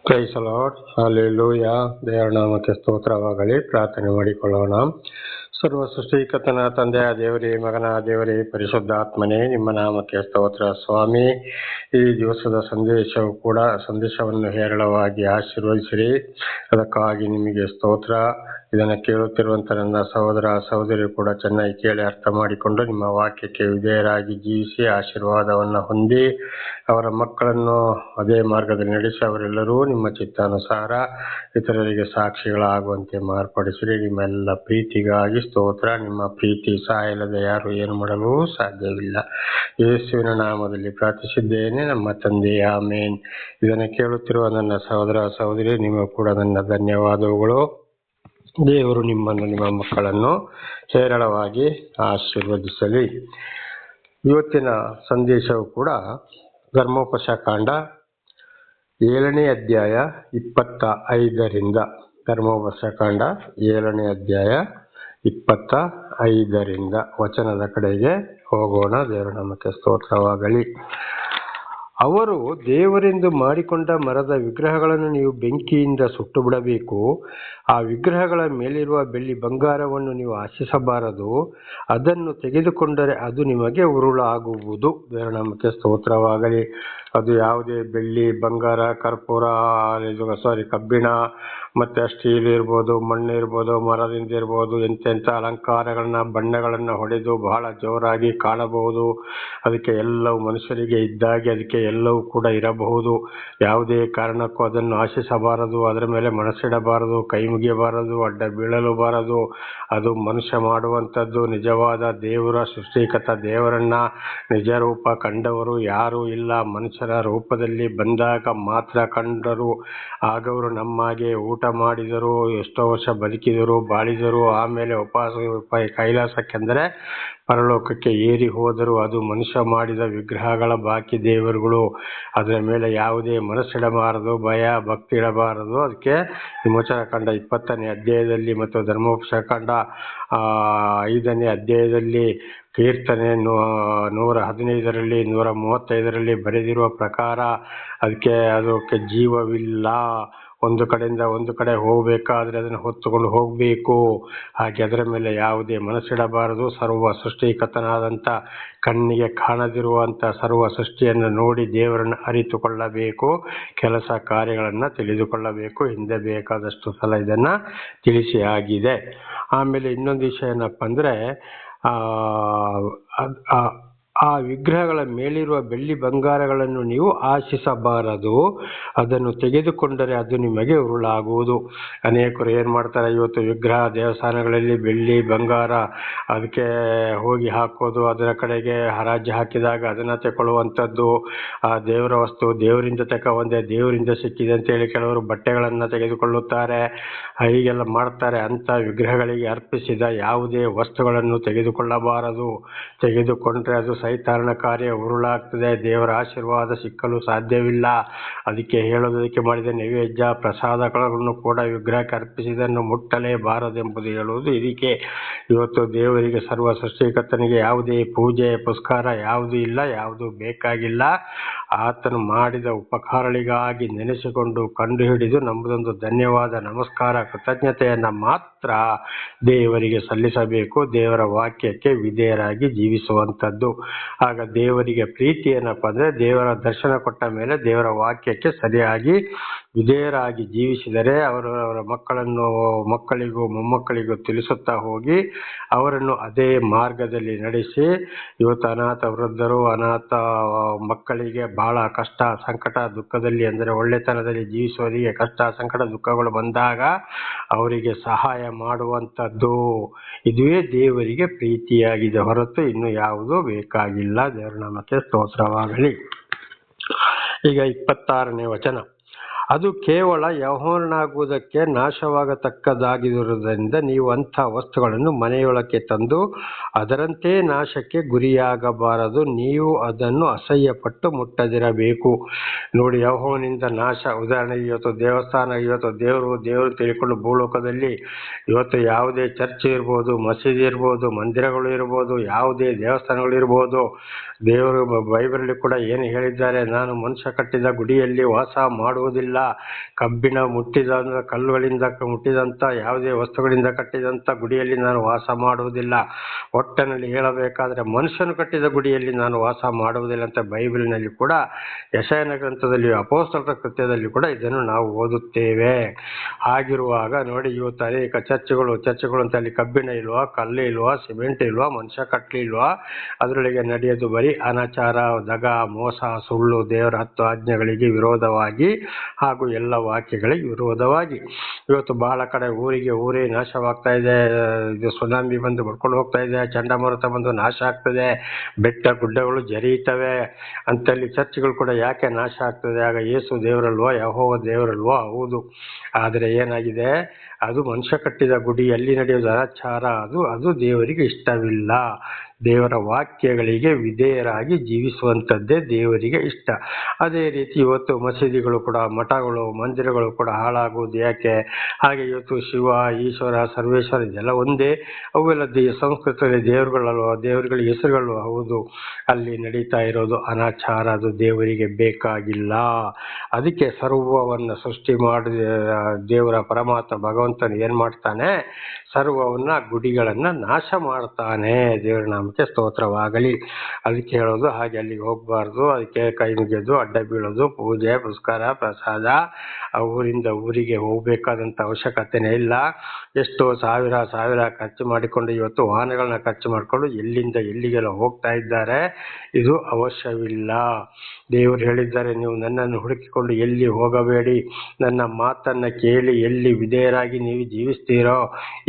Price lord, hallelujah. ದೇವರ ನಾಮಕ್ಕೆ ಸ್ತೋತ್ರವಾಗಲಿ. ಪ್ರಾರ್ಥನೆ ಮಾಡಿಕೊಳ್ಳೋಣ. ಸರ್ವ ಸೃಷ್ಟಿಕರ್ತನ ತಂದೆಯ ದೇವರೇ, ಮಗನ ದೇವರೇ, ಪರಿಶುದ್ಧಾತ್ಮನೇ, ನಿಮ್ಮ ನಾಮಕ್ಕೆ ಸ್ತೋತ್ರ ಸ್ವಾಮಿ. ಈ ದಿವಸದ ಸಂದೇಶವನ್ನು ಹೇರಳವಾಗಿ ಆಶೀರ್ವದಿಸಿರಿ. ಅದಕ್ಕಾಗಿ ನಿಮಗೆ ಸ್ತೋತ್ರ. ಇದನ್ನು ಕೇಳುತ್ತಿರುವಂಥ ನನ್ನ ಸಹೋದರ ಸಹೋದರಿ ಕೂಡ ಚೆನ್ನಾಗಿ ಕೇಳಿ ಅರ್ಥ ಮಾಡಿಕೊಂಡು ನಿಮ್ಮ ವಾಕ್ಯಕ್ಕೆ ವಿಧೇಯರಾಗಿ ಜೀವಿಸಿ ಆಶೀರ್ವಾದವನ್ನು ಹೊಂದಿ ಅವರ ಮಕ್ಕಳನ್ನು ಅದೇ ಮಾರ್ಗದಲ್ಲಿ ನಡೆಸಿ ಅವರೆಲ್ಲರೂ ನಿಮ್ಮ ಚಿತ್ತಾನುಸಾರ ಇತರರಿಗೆ ಸಾಕ್ಷಿಗಳಾಗುವಂತೆ ಮಾರ್ಪಡಿಸಿರಿ. ನಿಮ್ಮೆಲ್ಲ ಪ್ರೀತಿಗಾಗಿ ಸ್ತೋತ್ರ. ನಿಮ್ಮ ಪ್ರೀತಿ ಸಾಯಲದೆ ಯಾರು ಏನು ಮಾಡಲು ಸಾಧ್ಯವಿಲ್ಲ. ಯೇಸುವಿನ ನಾಮದಲ್ಲಿ ಪ್ರಾರ್ಥಿಸಿದ್ದೇನೆ ನಮ್ಮ ತಂದೆ, ಆಮೇನ್. ಇದನ್ನು ಕೇಳುತ್ತಿರುವ ನನ್ನ ಸಹೋದರ ಸಹೋದರಿ, ನಿಮಗೂ ಕೂಡ ನನ್ನ ಧನ್ಯವಾದಗಳು. ದೇವರು ನಿಮ್ಮನ್ನು ನಿಮ್ಮ ಮಕ್ಕಳನ್ನು ಹೇರಳವಾಗಿ ಆಶೀರ್ವದಿಸಲಿ. ಇವತ್ತಿನ ಸಂದೇಶವು ಕೂಡ ಧರ್ಮೋಪದೇಶಕಾಂಡ 7ನೇ ಅಧ್ಯಾಯ 25ರಿಂದ ಧರ್ಮೋಪದೇಶಕಾಂಡ 7ನೇ ಅಧ್ಯಾಯ 25ರಿಂದ ವಚನದ ಕಡೆಗೆ ಹೋಗೋಣ. ದೇವರ ನಾಮಕ್ಕೆ ಸ್ತೋತ್ರವಾಗಲಿ. ಅವರು ದೇವರೆಂದು ಮಾಡಿಕೊಂಡ ಮರದ ವಿಗ್ರಹಗಳನ್ನು ನೀವು ಬೆಂಕಿಯಿಂದ ಸುಟ್ಟು ಬಿಡಬೇಕು. ಆ ವಿಗ್ರಹಗಳ ಮೇಲಿರುವ ಬೆಳ್ಳಿ ಬಂಗಾರವನ್ನು ನೀವು ಆಶಿಸಬಾರದು. ಅದನ್ನು ತೆಗೆದುಕೊಂಡರೆ ಅದು ನಿಮಗೆ ಉರುಳಾಗುವುದು. ದೇವರ ನಾಮಕ್ಕೆ ಸ್ತೋತ್ರವಾಗಲಿ. ಅದು ಯಾವುದೇ ಬೆಳ್ಳಿ, ಬಂಗಾರ, ಕರ್ಪೂರ, ಕಬ್ಬಿಣ, ಮತ್ತು ಸ್ಟೀಲ್ ಇರ್ಬೋದು, ಮಣ್ಣು ಇರ್ಬೋದು, ಮರದಿಂದ ಇರ್ಬೋದು, ಎಂತೆಂಥ ಅಲಂಕಾರಗಳನ್ನ ಬಣ್ಣಗಳನ್ನು ಹೊಡೆದು ಬಹಳ ಜೋರಾಗಿ ಕಾಣಬಹುದು. ಅದಕ್ಕೆ ಎಲ್ಲವೂ ಮನುಷ್ಯರಿಗೆ ಇದ್ದಾಗೆ ಅದಕ್ಕೆ ಎಲ್ಲವೂ ಕೂಡ ಇರಬಹುದು. ಯಾವುದೇ ಕಾರಣಕ್ಕೂ ಅದನ್ನು ಆಶಿಸಬಾರದು, ಅದರ ಮೇಲೆ ಮನಸ್ಸಿಡಬಾರದು, ಕೈ ಮುಗಿಯಬಾರದು, ಅಡ್ಡ ಬೀಳಲೂಬಾರದು. ಅದು ಮನುಷ್ಯ ಮಾಡುವಂಥದ್ದು. ನಿಜವಾದ ದೇವರ ಸೃಷ್ಟಿಕರ್ತ ದೇವರನ್ನ ನಿಜ ರೂಪ ಕಂಡವರು ಯಾರೂ ಇಲ್ಲ. ಮನುಷ್ಯರ ರೂಪದಲ್ಲಿ ಬಂದಾಗ ಮಾತ್ರ ಕಂಡರು. ಆಗವರು ನಮ್ಮಾಗೆ ಊಟ ಮಾಡಿದರು, ಎಷ್ಟೋ ವರ್ಷ ಬದುಕಿದರು, ಬಾಳಿದರು. ಆಮೇಲೆ ಕೈಲಾಸಕ್ಕೆಂದರೆ ಪರಲೋಕಕ್ಕೆ ಏರಿ ಹೋದರು. ಅದು ಮನುಷ್ಯ ಮಾಡಿದ ವಿಗ್ರಹಗಳ ಬಾಕಿ ದೇವರುಗಳು. ಅದರ ಮೇಲೆ ಯಾವುದೇ ಮನಸ್ಸಿಡಬಾರದು, ಭಯ ಭಕ್ತಿ ಇಡಬಾರದು. ಅದಕ್ಕೆ ವಿಮೋಚನಕಾಂಡ 20ನೇ ಅಧ್ಯಾಯದಲ್ಲಿ ಮತ್ತು ಧರ್ಮೋಪದೇಶಕಾಂಡ 5ನೇ ಅಧ್ಯಾಯದಲ್ಲಿ ಕೀರ್ತನೆ 115ರಲ್ಲಿ 135ರಲ್ಲಿ ಬರೆದಿರುವ ಪ್ರಕಾರ ಅದಕ್ಕೆ ಜೀವವಿಲ್ಲ. ಒಂದು ಕಡೆಯಿಂದ ಒಂದು ಕಡೆ ಹೋಗಬೇಕಾದ್ರೆ ಅದನ್ನು ಹೊತ್ತುಕೊಂಡು ಹೋಗಬೇಕು. ಹಾಗೆ ಅದರ ಮೇಲೆ ಯಾವುದೇ ಮನಸ್ಸಿಡಬಾರದು. ಸರ್ವ ಸೃಷ್ಟಿಕರ್ತನಾದಂಥ ಕಣ್ಣಿಗೆ ಕಾಣದಿರುವಂಥ ಸರ್ವ ಸೃಷ್ಟಿಯನ್ನು ನೋಡಿ ದೇವರನ್ನು ಅರಿತುಕೊಳ್ಳಬೇಕು. ಕೆಲಸ ಕಾರ್ಯಗಳನ್ನು ತಿಳಿದುಕೊಳ್ಳಬೇಕು. ಹಿಂದೆ ಬೇಕಾದಷ್ಟು ಸಲ ಇದನ್ನು ತಿಳಿಸಿ ಆಗಿದೆ. ಆಮೇಲೆ ಇನ್ನೊಂದು ವಿಷಯ ಏನಪ್ಪ ಅಂದರೆ, ಆ ವಿಗ್ರಹಗಳ ಮೇಲಿರುವ ಬೆಳ್ಳಿ ಬಂಗಾರಗಳನ್ನು ನೀವು ಆಶಿಸಬಾರದು. ಅದನ್ನು ತೆಗೆದುಕೊಂಡರೆ ಅದು ನಿಮಗೆ ಉರುಳಾಗುವುದು. ಅನೇಕರು ಏನು ಮಾಡ್ತಾರೆ, ಇವತ್ತು ವಿಗ್ರಹ ದೇವಸ್ಥಾನಗಳಲ್ಲಿ ಬೆಳ್ಳಿ ಬಂಗಾರ ಅದಕ್ಕೆ ಹೋಗಿ ಹಾಕೋದು, ಅದರ ಕಡೆಗೆ ಹರಾಜು ಹಾಕಿದಾಗ ಅದನ್ನು ತಗೊಳ್ಳುವಂಥದ್ದು. ಆ ದೇವರ ವಸ್ತು ದೇವರಿಂದ ತಗೊಂಡೆ, ದೇವರಿಂದ ಸಿಕ್ಕಿದೆ ಅಂತೇಳಿ ಕೆಲವರು ಬಟ್ಟೆಗಳನ್ನು ತೆಗೆದುಕೊಳ್ಳುತ್ತಾರೆ. ಹೀಗೆಲ್ಲ ಮಾಡ್ತಾರೆ. ಅಂಥ ವಿಗ್ರಹಗಳಿಗೆ ಅರ್ಪಿಸಿದ ಯಾವುದೇ ವಸ್ತುಗಳನ್ನು ತೆಗೆದುಕೊಳ್ಳಬಾರದು. ತೆಗೆದುಕೊಂಡ್ರೆ ಅದು ಸೈತಾನನ ಕಾರ್ಯ, ಉರುಳಾಗ್ತದೆ. ದೇವರ ಆಶೀರ್ವಾದ ಸಿಕ್ಕಲು ಸಾಧ್ಯವಿಲ್ಲ. ಅದಕ್ಕೆ ಹೇಳೋದಕ್ಕೆ ಮಾಡಿದ ನೈವೇದ್ಯ ಪ್ರಸಾದಗಳನ್ನು ಕೂಡ ವಿಗ್ರಹಕ್ಕೆ ಅರ್ಪಿಸಿದನ್ನು ಮುಟ್ಟಲೇಬಾರದೆಂಬುದು ಹೇಳುವುದು ಇದಕ್ಕೆ. ಇವತ್ತು ದೇವರಿಗೆ ಸರ್ವ ಸೃಷ್ಟಿಕರ್ತನಿಗೆ ಯಾವುದೇ ಪೂಜೆ ಪುಸ್ಕಾರ ಯಾವುದೂ ಇಲ್ಲ, ಯಾವುದೂ ಬೇಕಾಗಿಲ್ಲ. ಆತನು ಮಾಡಿದ ಉಪಕಾರಗಳಿಗಾಗಿ ನೆನೆಸಿಕೊಂಡು ಕಂಡುಹಿಡಿದು ನಮ್ಮದೊಂದು ಧನ್ಯವಾದ, ನಮಸ್ಕಾರ, ಕೃತಜ್ಞತೆಯನ್ನು ಮಾತ್ರ ದೇವರಿಗೆ ಸಲ್ಲಿಸಬೇಕು. ದೇವರ ವಾಕ್ಯಕ್ಕೆ ವಿಧೇಯರಾಗಿ ಜೀವಿಸುವಂಥದ್ದು. ಆಗ ದೇವರಿಗೆ ಪ್ರೀತಿ ಏನಪ್ಪ ಅಂದರೆ, ದೇವರ ದರ್ಶನ ಕೊಟ್ಟ ಮೇಲೆ ದೇವರ ವಾಕ್ಯಕ್ಕೆ ಸರಿಯಾಗಿ ವಿಧೇಯರಾಗಿ ಜೀವಿಸಿದರೆ ಅವರ ಮಕ್ಕಳಿಗೂ ಮೊಮ್ಮಕ್ಕಳಿಗೂ ತಿಳಿಸುತ್ತಾ ಹೋಗಿ ಅವರನ್ನು ಅದೇ ಮಾರ್ಗದಲ್ಲಿ ನಡೆಸಿ, ಇವತ್ತು ಅನಾಥ ವೃದ್ಧರು, ಅನಾಥ ಮಕ್ಕಳಿಗೆ ಬಹಳ ಕಷ್ಟ ಸಂಕಟ ದುಃಖದಲ್ಲಿ ಅಂದರೆ ಒಳ್ಳೆತನದಲ್ಲಿ ಜೀವಿಸುವವರಿಗೆ ಕಷ್ಟ ಸಂಕಟ ದುಃಖಗಳು ಬಂದಾಗ ಅವರಿಗೆ ಸಹಾಯ ಮಾಡುವಂಥದ್ದು. ಇದುವೇ ದೇವರಿಗೆ ಪ್ರೀತಿಯಾಗಿದೆ, ಹೊರತು ಇನ್ನು ಯಾವುದೂ ಬೇಕಾಗಿಲ್ಲ. ದೇವರ ನಾಮಕ್ಕೆ ಸ್ತೋತ್ರವಾಗಲಿ. ಈಗ 26ನೇ ವಚನ. ಅದು ಕೇವಲ ಯೆಹೋವನಾಗುವುದಕ್ಕೆ ನಾಶವಾಗತಕ್ಕದಾಗಿರುವುದರಿಂದ ನೀವು ಅಂಥ ವಸ್ತುಗಳನ್ನು ಮನೆಯೊಳಕ್ಕೆ ತಂದು ಅದರಂತೆ ನಾಶಕ್ಕೆ ಗುರಿಯಾಗಬಾರದು. ನೀವು ಅದನ್ನು ಅಸಹ್ಯಪಟ್ಟು ಮುಟ್ಟದಿರಬೇಕು. ನೋಡಿ, ಯೆಹೋವನಿಂದ ನಾಶ. ಉದಾಹರಣೆಗೆ ಇವತ್ತು ದೇವಸ್ಥಾನ, ಇವತ್ತು ದೇವರು ತಿಳ್ಕೊಂಡು ಭೂಲೋಕದಲ್ಲಿ ಇವತ್ತು ಯಾವುದೇ ಚರ್ಚ್ ಇರ್ಬೋದು, ಮಸೀದಿ ಇರ್ಬೋದು, ಮಂದಿರಗಳು ಇರ್ಬೋದು, ಯಾವುದೇ ದೇವಸ್ಥಾನಗಳು ಇರ್ಬೋದು, ದೇವರು ಬೈಬಲಲ್ಲಿ ಕೂಡ ಏನು ಹೇಳಿದ್ದಾರೆ, ನಾನು ಮನುಷ್ಯ ಕಟ್ಟಿದ ಗುಡಿಯಲ್ಲಿ ವಾಸ ಮಾಡುವುದಿಲ್ಲ, ಮಾಡುವುದಿಲ್ಲ. ಕಬ್ಬಿಣ ಮುಟ್ಟಿದ ಕಲ್ಲುಗಳಿಂದ ಮುಟ್ಟಿದಂಥ ಯಾವುದೇ ವಸ್ತುಗಳಿಂದ ಕಟ್ಟಿದಂಥ ಗುಡಿಯಲ್ಲಿ ನಾನು ವಾಸ ಮಾಡುವುದಿಲ್ಲ. ಒಟ್ಟಿನಲ್ಲಿ ಹೇಳಬೇಕಾದ್ರೆ ಮನುಷ್ಯನು ಕಟ್ಟಿದ ಗುಡಿಯಲ್ಲಿ ನಾನು ವಾಸ ಮಾಡುವುದಿಲ್ಲ ಅಂತ ಬೈಬಲಿನಲ್ಲಿ ಕೂಡ ಯೆಶಾಯನ ಗ್ರಂಥದಲ್ಲಿ ಅಪೊಸ್ತಲರ ಕೃತ್ಯದಲ್ಲಿ ಕೂಡ ಇದನ್ನು ನಾವು ಓದುತ್ತೇವೆ. ಹಾಗಿರುವಾಗ ನೋಡಿ, ಇವತ್ತು ಅನೇಕ ಚರ್ಚ್ಗಳು ಅಂತ ಅಲ್ಲಿ ಕಬ್ಬಿಣ ಇಲ್ವಾ, ಕಲ್ಲು ಇಲ್ವಾ, ಸಿಮೆಂಟ್ ಇಲ್ವಾ, ಮನುಷ್ಯ ಕಟ್ಟಲಿಲ್ವಾ, ಅದರೊಳಗೆ ನಡೆಯೋದು ಬರೀ ಅನಾಚಾರ, ದಗ, ಮೋಸ, ಸುಳ್ಳು, ದೇವರ 10 ಆಜ್ಞೆಗಳಿಗೆ ವಿರೋಧವಾಗಿ ಹಾಗೂ ಎಲ್ಲ ವಾಕ್ಯಗಳಿಗೆ ವಿರೋಧವಾಗಿ ಇವತ್ತು ಬಹಳ ಕಡೆ ಊರೇ ನಾಶವಾಗ್ತಾ ಇದೆ. ಇದು ಸುನಾಮಿ ಬಂದು ಬಡ್ಕೊಂಡು ಹೋಗ್ತಾ ಇದೆ, ಚಂಡಮಾರುತ ಬಂದು ನಾಶ ಆಗ್ತದೆ, ಬೆಟ್ಟ ಗುಡ್ಡಗಳು ಜರಿಯುತ್ತವೆ ಅಂತಲ್ಲಿ ಚರ್ಚ್ಗಳು ಕೂಡ ಯಾಕೆ ನಾಶ ಆಗ್ತದೆ? ಆಗ ಯೇಸು ದೇವರಲ್ವಾ, ಯೆಹೋವ ದೇವರಲ್ವಾ? ಹೌದು. ಆದರೆ ಏನಾಗಿದೆ, ಅದು ಮನುಷ್ಯ ಕಟ್ಟಿದ ಗುಡಿ, ಅಲ್ಲಿ ನಡೆಯೋದು ಅನಾಚಾರ, ಅದು ದೇವರಿಗೆ ಇಷ್ಟವಿಲ್ಲ. ದೇವರ ವಾಕ್ಯಗಳಿಗೆ ವಿಧೇಯರಾಗಿ ಜೀವಿಸುವಂಥದ್ದೇ ದೇವರಿಗೆ ಇಷ್ಟ. ಅದೇ ರೀತಿ ಇವತ್ತು ಮಸೀದಿಗಳು ಕೂಡ, ಮಠಗಳು, ಮಂದಿರಗಳು ಕೂಡ ಹಾಳಾಗುವುದು ಯಾಕೆ? ಹಾಗೆ ಇವತ್ತು ಶಿವ, ಈಶ್ವರ, ಸರ್ವೇಶ್ವರ ಇದೆಲ್ಲ ಒಂದೇ, ಅವೆಲ್ಲ ಸಂಸ್ಕೃತದಲ್ಲಿ ದೇವರುಗಳಲ್ವ, ದೇವರುಗಳಿಗೆ ಹೆಸರುಗಳು. ಹೌದು, ಅಲ್ಲಿ ನಡೀತಾ ಇರೋದು ಅನಾಚಾರ, ಅದು ದೇವರಿಗೆ ಬೇಕಾಗಿಲ್ಲ. ಅದಕ್ಕೆ ಸರ್ವವನ್ನು ಸೃಷ್ಟಿ ಮಾಡಿ ದೇವರ ಪರಮಾತ್ಮ ಭಗವಂತನು ಏನು ಮಾಡ್ತಾನೆ? ಸರ್ವವನ್ನ ಗುಡಿಗಳನ್ನು ನಾಶ ಮಾಡ್ತಾನೆ. ದೇವರ ನಾಮಕ್ಕೆ ಸ್ತೋತ್ರವಾಗಲಿ. ಅದಕ್ಕೆ ಹೇಳೋದು, ಹಾಗೆ ಅಲ್ಲಿಗೆ ಹೋಗಬಾರ್ದು, ಅದಕ್ಕೆ ಕೈ ಮುಗಿಯೋದು, ಅಡ್ಡ ಬೀಳೋದು, ಪೂಜೆ ಪುರಸ್ಕಾರ ಪ್ರಸಾದ ಊರಿಂದ ಊರಿಗೆ ಹೋಗಬೇಕಾದಂಥ ಅವಶ್ಯಕತೆನೇ ಇಲ್ಲ. ಎಷ್ಟೋ ಸಾವಿರ ಖರ್ಚು ಮಾಡಿಕೊಂಡು ಇವತ್ತು ವಾಹನಗಳನ್ನ ಖರ್ಚು ಮಾಡಿಕೊಂಡು ಎಲ್ಲಿಂದ ಎಲ್ಲಿಗೆಲ್ಲ ಹೋಗ್ತಾ ಇದ್ದಾರೆ. ಇದು ಅವಶ್ಯವಿಲ್ಲ. ದೇವರು ಹೇಳಿದ್ದಾರೆ, ನೀವು ನನ್ನನ್ನು ಹುಡುಕಿಕೊಂಡು ಎಲ್ಲಿ ಹೋಗಬೇಡಿ, ನನ್ನ ಮಾತನ್ನು ಕೇಳಿ ಎಲ್ಲಿ ವಿಧೇಯರಾಗಿ ನೀವು ಜೀವಿಸ್ತೀರೋ,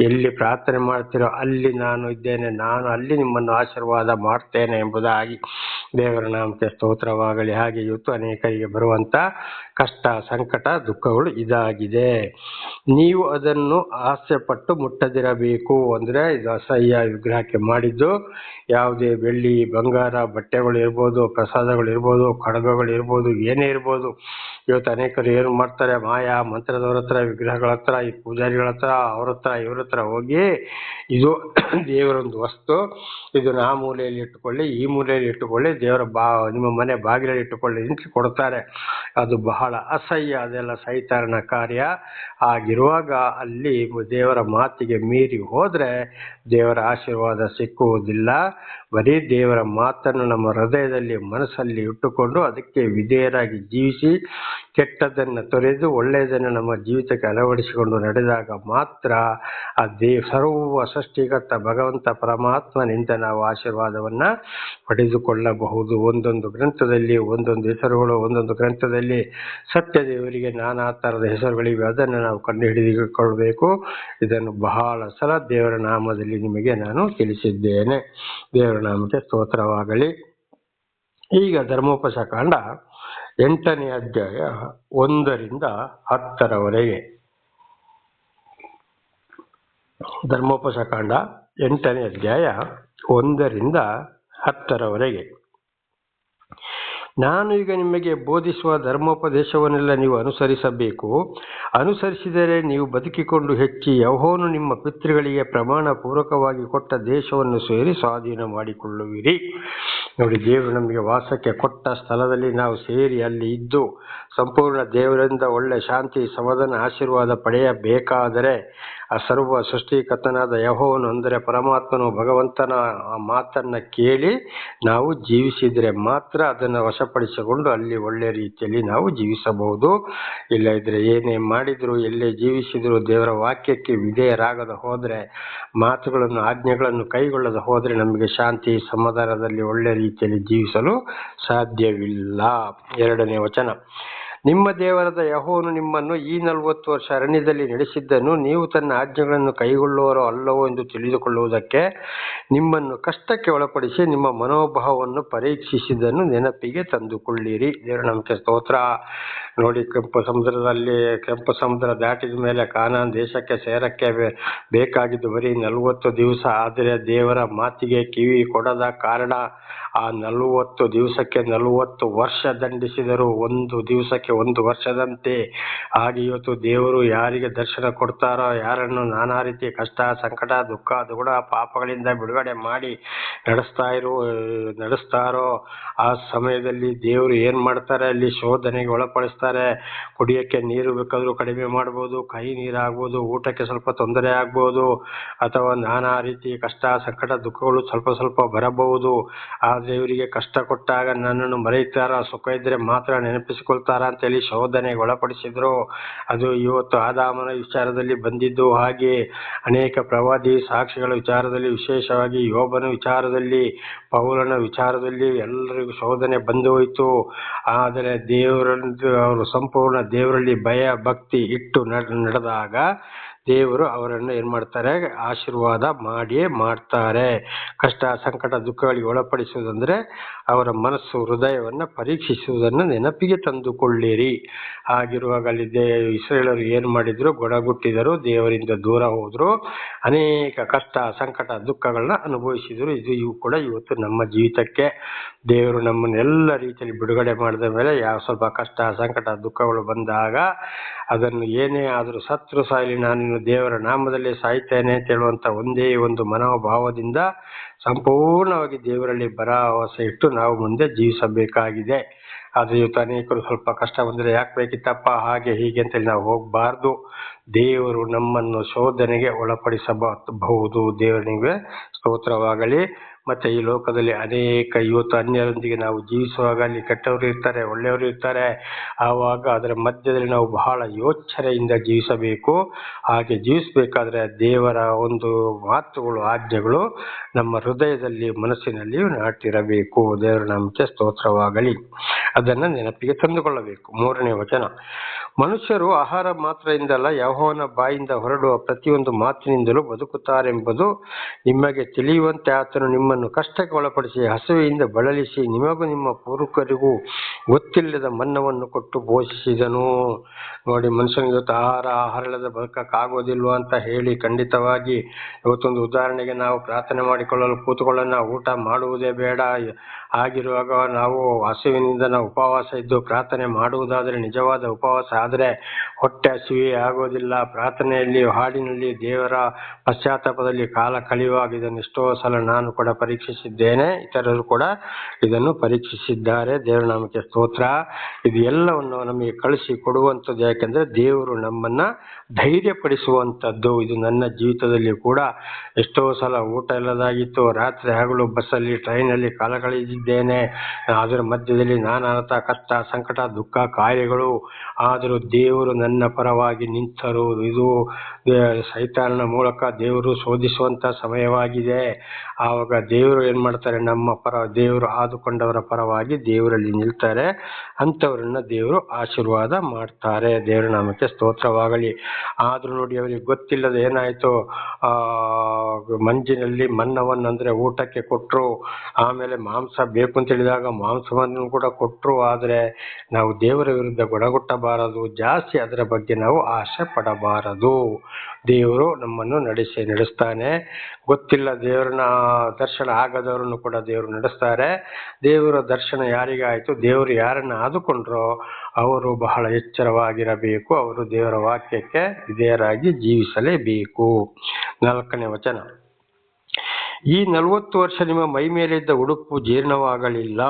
ಎಲ್ಲಿ ಪ್ರಾರ್ಥನೆ ಮಾಡ್ತೀರೋ ಅಲ್ಲಿ ನಾನು ಇದ್ದೇನೆ, ನಾನು ಅಲ್ಲಿ ನಿಮ್ಮನ್ನು ಆಶೀರ್ವಾದ ಮಾಡ್ತೇನೆ ಎಂಬುದಾಗಿ. ದೇವರ ನಾಮಕ್ಕೆ ಸ್ತೋತ್ರವಾಗಲಿ. ಹಾಗೆ ಇವತ್ತು ಅನೇಕರಿಗೆ ಬರುವಂಥ ಕಷ್ಟ, ಸಂಕಟ, ದುಃಖಗಳು ಇದಾಗಿದೆ. ನೀವು ಅದನ್ನು ಆಸೆಪಟ್ಟು ಮುಟ್ಟದಿರಬೇಕು. ಅಂದರೆ ಇದು ಅಸಹ್ಯ ವಿಗ್ರಹಕ್ಕೆ ಮಾಡಿದ್ದು ಯಾವುದೇ ಬೆಳ್ಳಿ, ಬಂಗಾರ, ಬಟ್ಟೆಗಳು ಇರ್ಬೋದು, ಪ್ರಸಾದಗಳು ಇರ್ಬೋದು, ಖಡ್ಗಗಳು ಇರ್ಬೋದು, ಏನೇ ಇರ್ಬೋದು. ಇವತ್ತು ಅನೇಕರು ಏನು ಮಾಡ್ತಾರೆ, ಮಾಯಾ ಮಂತ್ರದವ್ರ ಹತ್ರ, ವಿಗ್ರಹಗಳ ಹತ್ರ, ಈ ಪೂಜಾರಿಗಳ ಹತ್ರ, ಅವ್ರ ಹತ್ರ ಇವ್ರ ಹತ್ರ ಹೋಗಿ ಇದು ದೇವರೊಂದು ವಸ್ತು, ಇದನ್ನು ಆ ಮೂಲೆಯಲ್ಲಿ ಇಟ್ಟುಕೊಳ್ಳಿ, ಈ ಮೂಲೆಯಲ್ಲಿ ಇಟ್ಟುಕೊಳ್ಳಿ, ದೇವರ ನಿಮ್ಮ ಮನೆ ಬಾಗಿಲಲ್ಲಿ ಇಟ್ಟುಕೊಳ್ಳಿ ಅಂತ ಕೊಡ್ತಾರೆ. ಅದು ಬಹಳ ಅಸಹ್ಯ, ಅದೆಲ್ಲ ಸೈತಾನನ ಕಾರ್ಯ. ಆಗಿರುವಾಗ ಅಲ್ಲಿ ದೇವರ ಮಾತಿಗೆ ಮೀರಿ ಹೋದರೆ ದೇವರ ಆಶೀರ್ವಾದ ಸಿಕ್ಕುವುದಿಲ್ಲ. ಬರೀ ದೇವರ ಮಾತನ್ನು ನಮ್ಮ ಹೃದಯದಲ್ಲಿ, ಮನಸ್ಸಲ್ಲಿ ಇಟ್ಟುಕೊಂಡು ಅದಕ್ಕೆ ವಿಧೇಯರಾಗಿ ಜೀವಿಸಿ ಕೆಟ್ಟದ್ದನ್ನು ತೊರೆದು ಒಳ್ಳೆಯದನ್ನು ನಮ್ಮ ಜೀವಿತಕ್ಕೆ ಅಳವಡಿಸಿಕೊಂಡು ನಡೆದಾಗ ಮಾತ್ರ ಆ ಸರ್ವ ಸೃಷ್ಟಿಕರ್ತ ಭಗವಂತ ಪರಮಾತ್ಮನಿಂದ ನಾವು ಆಶೀರ್ವಾದವನ್ನು ಪಡೆದುಕೊಳ್ಳಬಹುದು. ಒಂದೊಂದು ಗ್ರಂಥದಲ್ಲಿ ಒಂದೊಂದು ಹೆಸರುಗಳು, ಒಂದೊಂದು ಗ್ರಂಥದಲ್ಲಿ ಸತ್ಯ ದೇವರಿಗೆ ನಾನಾ ಥರದ ಹೆಸರುಗಳಿವೆ. ಅದನ್ನು ನಾವು ಕಂಡು ಹಿಡಿದುಕೊಳ್ಳಬೇಕು. ಇದನ್ನು ಬಹಳ ಸಲ ದೇವರ ನಾಮದಲ್ಲಿ ನಿಮಗೆ ನಾನು ತಿಳಿಸಿದ್ದೇನೆ. ದೇವರ ನಾಮಕ್ಕೆ ಸ್ತೋತ್ರವಾಗಲಿ. ಈಗ ಧರ್ಮೋಪದೇಶ ಕಾಂಡ 8ನೇ ಅಧ್ಯಾಯ 1ರಿಂದ 10ರವರೆಗೆ. ಧರ್ಮೋಪದೇಶ ಕಾಂಡ 8ನೇ ಅಧ್ಯಾಯ 1ರಿಂದ 10ರವರೆಗೆ. ನಾನು ಈಗ ನಿಮಗೆ ಬೋಧಿಸುವ ಧರ್ಮೋಪದೇಶವನ್ನೆಲ್ಲ ನೀವು ಅನುಸರಿಸಬೇಕು. ಅನುಸರಿಸಿದರೆ ನೀವು ಬದುಕಿಕೊಂಡು ಹೆಚ್ಚಿ ಯೆಹೋವನು ನಿಮ್ಮ ಪಿತೃಗಳಿಗೆ ಪ್ರಮಾಣ ಪೂರ್ವಕವಾಗಿ ಕೊಟ್ಟ ದೇಶವನ್ನು ಸೇರಿ ಸ್ವಾಧೀನ ಮಾಡಿಕೊಳ್ಳುವಿರಿ. ನೋಡಿ, ದೇವರು ನಮಗೆ ವಾಸಕ್ಕೆ ಕೊಟ್ಟ ಸ್ಥಳದಲ್ಲಿ ನಾವು ಸೇರಿ ಅಲ್ಲಿ ಇದ್ದು ಸಂಪೂರ್ಣ ದೇವರಿಂದ ಒಳ್ಳೆ ಶಾಂತಿ, ಸಮಾಧಾನ, ಆಶೀರ್ವಾದ ಪಡೆಯಬೇಕಾದರೆ ಆ ಸರ್ವ ಸೃಷ್ಟಿಕರ್ತನಾದ ಯೆಹೋವನು ಅಂದರೆ ಪರಮಾತ್ಮನು, ಭಗವಂತನ ಮಾತನ್ನು ಕೇಳಿ ನಾವು ಜೀವಿಸಿದರೆ ಮಾತ್ರ ಅದನ್ನು ವಶಪಡಿಸಿಕೊಂಡು ಅಲ್ಲಿ ಒಳ್ಳೆಯ ರೀತಿಯಲ್ಲಿ ನಾವು ಜೀವಿಸಬಹುದು. ಇಲ್ಲ ಇದ್ರೆ ಏನೇ ಮಾಡಿದ್ರು, ಎಲ್ಲೇ ಜೀವಿಸಿದ್ರು, ದೇವರ ವಾಕ್ಯಕ್ಕೆ ವಿಧೇಯರಾಗದ ಹೋದರೆ, ಮಾತುಗಳನ್ನು, ಆಜ್ಞೆಗಳನ್ನು ಕೈಗೊಳ್ಳದ ಹೋದರೆ ನಮಗೆ ಶಾಂತಿ, ಸಮಾಧಾನದಲ್ಲಿ ಒಳ್ಳೆಯ ರೀತಿಯಲ್ಲಿ ಜೀವಿಸಲು ಸಾಧ್ಯವಿಲ್ಲ. 2ನೇ ವಚನ. ನಿಮ್ಮ ದೇವರಾದ ಯೆಹೋವನು ನಿಮ್ಮನ್ನು ಈ 40 ವರ್ಷ ಅರಣ್ಯದಲ್ಲಿ ನಡೆಸಿದ್ದನ್ನು ನೀವು ತನ್ನ ಆಜ್ಞೆಗಳನ್ನು ಕೈಗೊಳ್ಳುವರೋ ಅಲ್ಲವೋ ಎಂದು ತಿಳಿದುಕೊಳ್ಳುವುದಕ್ಕೆ ನಿಮ್ಮನ್ನು ಕಷ್ಟಕ್ಕೆ ಒಳಪಡಿಸಿ ನಿಮ್ಮ ಮನೋಭಾವವನ್ನು ಪರೀಕ್ಷಿಸಿದ್ದನ್ನು ನೆನಪಿಗೆ ತಂದುಕೊಳ್ಳಿರಿ. ದೇವರ ನಮಗೆ ಸ್ತೋತ್ರ. ನೋಡಿ, ಕೆಂಪು ಸಮುದ್ರ ದಾಟಿದ ಮೇಲೆ ಕಾನಾನ್ ದೇಶಕ್ಕೆ ಸೇರಕ್ಕೆ ಬೇಕಾಗಿದ್ದು ಬರೀ 40 ದಿವಸ. ಆದರೆ ದೇವರ ಮಾತಿಗೆ ಕಿವಿ ಕೊಡದ ಕಾರಣ ಆ 40 ದಿವಸಕ್ಕೆ 40 ವರ್ಷ ದಂಡಿಸಿದರು, 1 ದಿವಸಕ್ಕೆ 1 ವರ್ಷದಂತೆ. ಹಾಗೆ ಇವತ್ತು ದೇವರು ಯಾರಿಗೆ ದರ್ಶನ ಕೊಡ್ತಾರೋ, ಯಾರನ್ನು ನಾನಾ ರೀತಿಯ ಕಷ್ಟ, ಸಂಕಟ, ದುಃಖ, ದುಗುಡ, ಪಾಪಗಳಿಂದ ಬಿಡುಗಡೆ ಮಾಡಿ ನಡೆಸ್ತಾರೋ ಆ ಸಮಯದಲ್ಲಿ ದೇವರು ಏನ್ ಮಾಡ್ತಾರೆ, ಅಲ್ಲಿ ಶೋಧನೆಗೆ ಒಳಪಡಿಸ್ತಾರೆ. ಕುಡಿಯಕ್ಕೆ ನೀರು ಬೇಕಾದ್ರೂ ಕಡಿಮೆ ಮಾಡ್ಬೋದು, ಕಹಿ ನೀರಾಗ್ಬೋದು, ಊಟಕ್ಕೆ ಸ್ವಲ್ಪ ತೊಂದರೆ ಆಗ್ಬೋದು, ಅಥವಾ ನಾನಾ ರೀತಿ ಕಷ್ಟ, ಸಂಕಟ, ದುಃಖಗಳು ಸ್ವಲ್ಪ ಸ್ವಲ್ಪ ಬರಬಹುದು. ಆದ್ರೆ ಇವರಿಗೆ ಕಷ್ಟ ಕೊಟ್ಟಾಗ ನನ್ನನ್ನು ಮರೆಯುತ್ತಾರ, ಸುಖ ಇದ್ರೆ ಮಾತ್ರ ನೆನಪಿಸಿಕೊಳ್ತಾರ ಅಂತೇಳಿ ಶೋಧನೆಗೆ ಒಳಪಡಿಸಿದ್ರು. ಅದು ಇವತ್ತು ಆದಾಮನ ವಿಚಾರದಲ್ಲಿ ಬಂದಿದ್ದು. ಹಾಗೆ ಅನೇಕ ಪ್ರವಾದಿ ಸಾಕ್ಷಿಗಳ ವಿಚಾರದಲ್ಲಿ, ವಿಶೇಷವಾಗಿ ಯೋಬನ ವಿಚಾರದಲ್ಲಿ, ಪೌಲನ ವಿಚಾರದಲ್ಲಿ ಎಲ್ಲರಿಗೂ ಶೋಧನೆ ಬಂದು ಹೋಯಿತು. ಆದರೆ ಅವರು ಸಂಪೂರ್ಣ ದೇವರಲ್ಲಿ ಭಯ ಭಕ್ತಿ ಇಟ್ಟು ನಡೆದಾಗ ದೇವರು ಅವರನ್ನು ಏನ್ ಮಾಡ್ತಾರೆ, ಆಶೀರ್ವಾದ ಮಾಡಿಯೇ ಮಾಡ್ತಾರೆ. ಕಷ್ಟ, ಸಂಕಟ, ದುಃಖಗಳಿಗೆ ಒಳಪಡಿಸುವುದಂದ್ರೆ ಅವರ ಮನಸ್ಸು, ಹೃದಯವನ್ನ ಪರೀಕ್ಷಿಸುವುದನ್ನು ನೆನಪಿಗೆ ತಂದುಕೊಳ್ಳಿರಿ. ಹಾಗಿರುವಾಗ ಅಲ್ಲಿ ಇಸ್ರಾಯೇಲರು ಏನ್ ಮಾಡಿದ್ರು, ಗೊಡಗುಟ್ಟಿದರು, ದೇವರಿಂದ ದೂರ ಹೋದ್ರು, ಅನೇಕ ಕಷ್ಟ, ಸಂಕಟ, ದುಃಖಗಳನ್ನ ಅನುಭವಿಸಿದ್ರು. ಇವು ಕೂಡ ಇವತ್ತು ನಮ್ಮ ಜೀವಿತಕ್ಕೆ ದೇವರು ನಮ್ಮನ್ನೆಲ್ಲ ರೀತಿಯಲ್ಲಿ ಬಿಡುಗಡೆ ಮಾಡಿದ ಮೇಲೆ ಯಾವ ಸ್ವಲ್ಪ ಕಷ್ಟ, ಸಂಕಟ, ದುಃಖಗಳು ಬಂದಾಗ ಅದನ್ನು ಏನೇ ಆದರೂ ಸತ್ರು ಸಾಯಲಿ, ನಾನು ದೇವರ ನಾಮದಲ್ಲಿ ಸಾಯ್ತೇನೆ ಅಂತ ಹೇಳುವಂತ ಒಂದೇ ಒಂದು ಮನೋಭಾವದಿಂದ ಸಂಪೂರ್ಣವಾಗಿ ದೇವರಲ್ಲಿ ಭರವಸೆ ಇಟ್ಟು ನಾವು ಮುಂದೆ ಜೀವಿಸಬೇಕಾಗಿದೆ. ಆದ್ರೆ ಇವತ್ತು ಅನೇಕರು ಸ್ವಲ್ಪ ಕಷ್ಟ ಬಂದರೆ ಯಾಕೆ ಬೇಕಿತ್ತಪ್ಪ ಹಾಗೆ ಹೀಗೆ ಅಂತೇಳಿ ನಾವು ಹೋಗಬಾರ್ದು. ದೇವರು ನಮ್ಮನ್ನು ಶೋಧನೆಗೆ ಒಳಪಡಿಸಬಹುದು. ದೇವರಿಗೆ ಸ್ತೋತ್ರವಾಗಲಿ. ಮತ್ತೆ ಈ ಲೋಕದಲ್ಲಿ ಅನೇಕ ಇವತ್ತು ಅನ್ಯರೊಂದಿಗೆ ನಾವು ಜೀವಿಸುವಾಗ ಅಲ್ಲಿ ಕೆಟ್ಟವರು ಇರ್ತಾರೆ, ಒಳ್ಳೆಯವರು ಇರ್ತಾರೆ. ಆವಾಗ ಅದರ ಮಧ್ಯದಲ್ಲಿ ನಾವು ಬಹಳ ಯೋಚನೆಯಿಂದ ಜೀವಿಸಬೇಕು. ಹಾಗೆ ಜೀವಿಸಬೇಕಾದ್ರೆ ದೇವರ ಒಂದು ಮಾತುಗಳು, ಆಜ್ಞೆಗಳು ನಮ್ಮ ಹೃದಯದಲ್ಲಿ, ಮನಸ್ಸಿನಲ್ಲಿ ನಾಟಿರಬೇಕು. ದೇವರ ನಾಮಕ್ಕೆ ಸ್ತೋತ್ರವಾಗಲಿ. ಅದನ್ನು ನೆನಪಿಗೆ ತಂದುಕೊಳ್ಳಬೇಕು. 3ನೇ ವಚನ, ಮನುಷ್ಯರು ಆಹಾರ ಮಾತ್ರದಿಂದಲ್ಲ, ಯೆಹೋವನ ಬಾಯಿಂದ ಹೊರಡುವ ಪ್ರತಿಯೊಂದು ಮಾತಿನಿಂದಲೂ ಬದುಕುತ್ತಾರೆಂಬುದು ನಿಮಗೆ ತಿಳಿಯುವಂತೆ ಆತನು ನಿಮ್ಮನ್ನು ಕಷ್ಟಕ್ಕೆ ಒಳಪಡಿಸಿ ಹಸಿವೆಯಿಂದ ಬಳಲಿಸಿ ನಿಮಗೂ ನಿಮ್ಮ ಪೂರ್ವಿಕರಿಗೂ ಗೊತ್ತಿಲ್ಲದ ಮನ್ನವನ್ನು ಕೊಟ್ಟು ಪೋಷಿಸಿದನು. ನೋಡಿ, ಮನುಷ್ಯನಿಗೆ ಇವತ್ತು ಆಹಾರ ಇಲ್ಲದೆ ಬದುಕಕ್ಕಾಗೋದಿಲ್ವ ಅಂತ ಹೇಳಿ ಖಂಡಿತವಾಗಿ ಇವತ್ತೊಂದು ಉದಾಹರಣೆಗೆ ನಾವು ಪ್ರಾರ್ಥನೆ ಮಾಡಿಕೊಳ್ಳಲು ಕೂತುಕೊಳ್ಳೋಣ, ಊಟ ಮಾಡುವುದೇ ಬೇಡ. ಆಗಿರುವಾಗ ನಾವು ಹಸಿವಿನಿಂದ ನಾವು ಉಪವಾಸ ಇದ್ದು ಪ್ರಾರ್ಥನೆ ಮಾಡುವುದಾದರೆ, ನಿಜವಾದ ಉಪವಾಸ ಆದರೆ ಹೊಟ್ಟೆ ಹಸಿವೆ ಆಗೋದಿಲ್ಲ. ಪ್ರಾರ್ಥನೆಯಲ್ಲಿ, ಹಾಡಿನಲ್ಲಿ, ದೇವರ ಪಶ್ಚಾತ್ತಾಪದಲ್ಲಿ ಕಾಲ ಕಳೆಯುವಾಗ ಇದನ್ನು ಎಷ್ಟೋ ಸಲ ನಾನು ಕೂಡ ಪರೀಕ್ಷಿಸಿದ್ದೇನೆ, ಇತರರು ಕೂಡ ಇದನ್ನು ಪರೀಕ್ಷಿಸಿದ್ದಾರೆ. ದೇವರ ನಾಮಕ್ಕೆ ಸ್ತೋತ್ರ. ಇದು ಎಲ್ಲವನ್ನು ನಮಗೆ ಕಳಿಸಿ ಕೊಡುವಂಥದ್ದು. ಯಾಕೆಂದ್ರೆ ದೇವರು ನಮ್ಮನ್ನ ಧೈರ್ಯಪಡಿಸುವಂಥದ್ದು. ಇದು ನನ್ನ ಜೀವಿತದಲ್ಲಿ ಕೂಡ ಎಷ್ಟೋ ಸಲ ಊಟ ಇಲ್ಲದಾಗಿತ್ತು, ರಾತ್ರಿ ಹಗಲು ಬಸ್ಸಲ್ಲಿ, ಟ್ರೈನಲ್ಲಿ ಕಾಲ ಕಳೆದಿದ್ದೇನೆ. ಅದರ ಮಧ್ಯದಲ್ಲಿ ನಾನಾ ಕಷ್ಟ, ಸಂಕಟ, ದುಃಖ, ಕಾಯಿಲೆಗಳು. ಆದರೂ ದೇವರು ನನ್ನ ಪರವಾಗಿ ನಿಂತರು. ಇದು ಸೈತಾನನ ಮೂಲಕ ದೇವರು ಶೋಧಿಸುವಂತ ಸಮಯವಾಗಿದೆ. ಆವಾಗ ದೇವರು ಏನ್ ಮಾಡ್ತಾರೆ, ನಮ್ಮ ದೇವರು ಆದುಕೊಂಡವರ ಪರವಾಗಿ ದೇವರಲ್ಲಿ ನಿಲ್ತಾರೆ. ಅಂಥವ್ರನ್ನ ದೇವರು ಆಶೀರ್ವಾದ ಮಾಡ್ತಾರೆ. ದೇವರ ನಾಮಕ್ಕೆ ಸ್ತೋತ್ರವಾಗಲಿ. ಆದ್ರೂ ನೋಡಿ, ಅವರಿಗೆ ಗೊತ್ತಿಲ್ಲದೆ ಏನಾಯ್ತು, ಮಂಜಿನಲ್ಲಿ ಮನ್ನವನ್ನು ಅಂದ್ರೆ ಊಟಕ್ಕೆ ಕೊಟ್ಟರು. ಆಮೇಲೆ ಮಾಂಸ ಬೇಕು ಅಂತ ಹೇಳಿದಾಗ ಮಾಂಸವನ್ನು ಕೂಡ ಕೊಟ್ಟರು. ಆದರೆ ನಾವು ದೇವರ ವಿರುದ್ಧ ಗೊಡಗುಟ್ಟಬಾರದು, ಜಾಸ್ತಿ ಅದರ ಬಗ್ಗೆ ನಾವು ಆಸೆ ಪಡಬಾರದು. ದೇವರು ನಮ್ಮನ್ನು ನಡೆಸ್ತಾನೆ. ಗೊತ್ತಿಲ್ಲ ದೇವರನ್ನ ದರ್ಶನ ಆಗದವರನ್ನು ಕೂಡ ದೇವರು ನಡೆಸ್ತಾರೆ. ದೇವರ ದರ್ಶನ ಯಾರಿಗಾಯ್ತು, ದೇವರು ಯಾರನ್ನ ಆದುಕೊಂಡ್ರೋ ಅವರು ಬಹಳ ಎಚ್ಚರವಾಗಿರಬೇಕು. ಅವರು ದೇವರ ವಾಕ್ಯಕ್ಕೆ ವಿಧೇಯರಾಗಿ ಜೀವಿಸಲೇಬೇಕು. 4ನೇ ವಚನ, ಈ 40 ವರ್ಷ ನಿಮ್ಮ ಮೈ ಮೇಲಿದ್ದ ಉಡುಪು ಜೀರ್ಣವಾಗಲಿಲ್ಲ.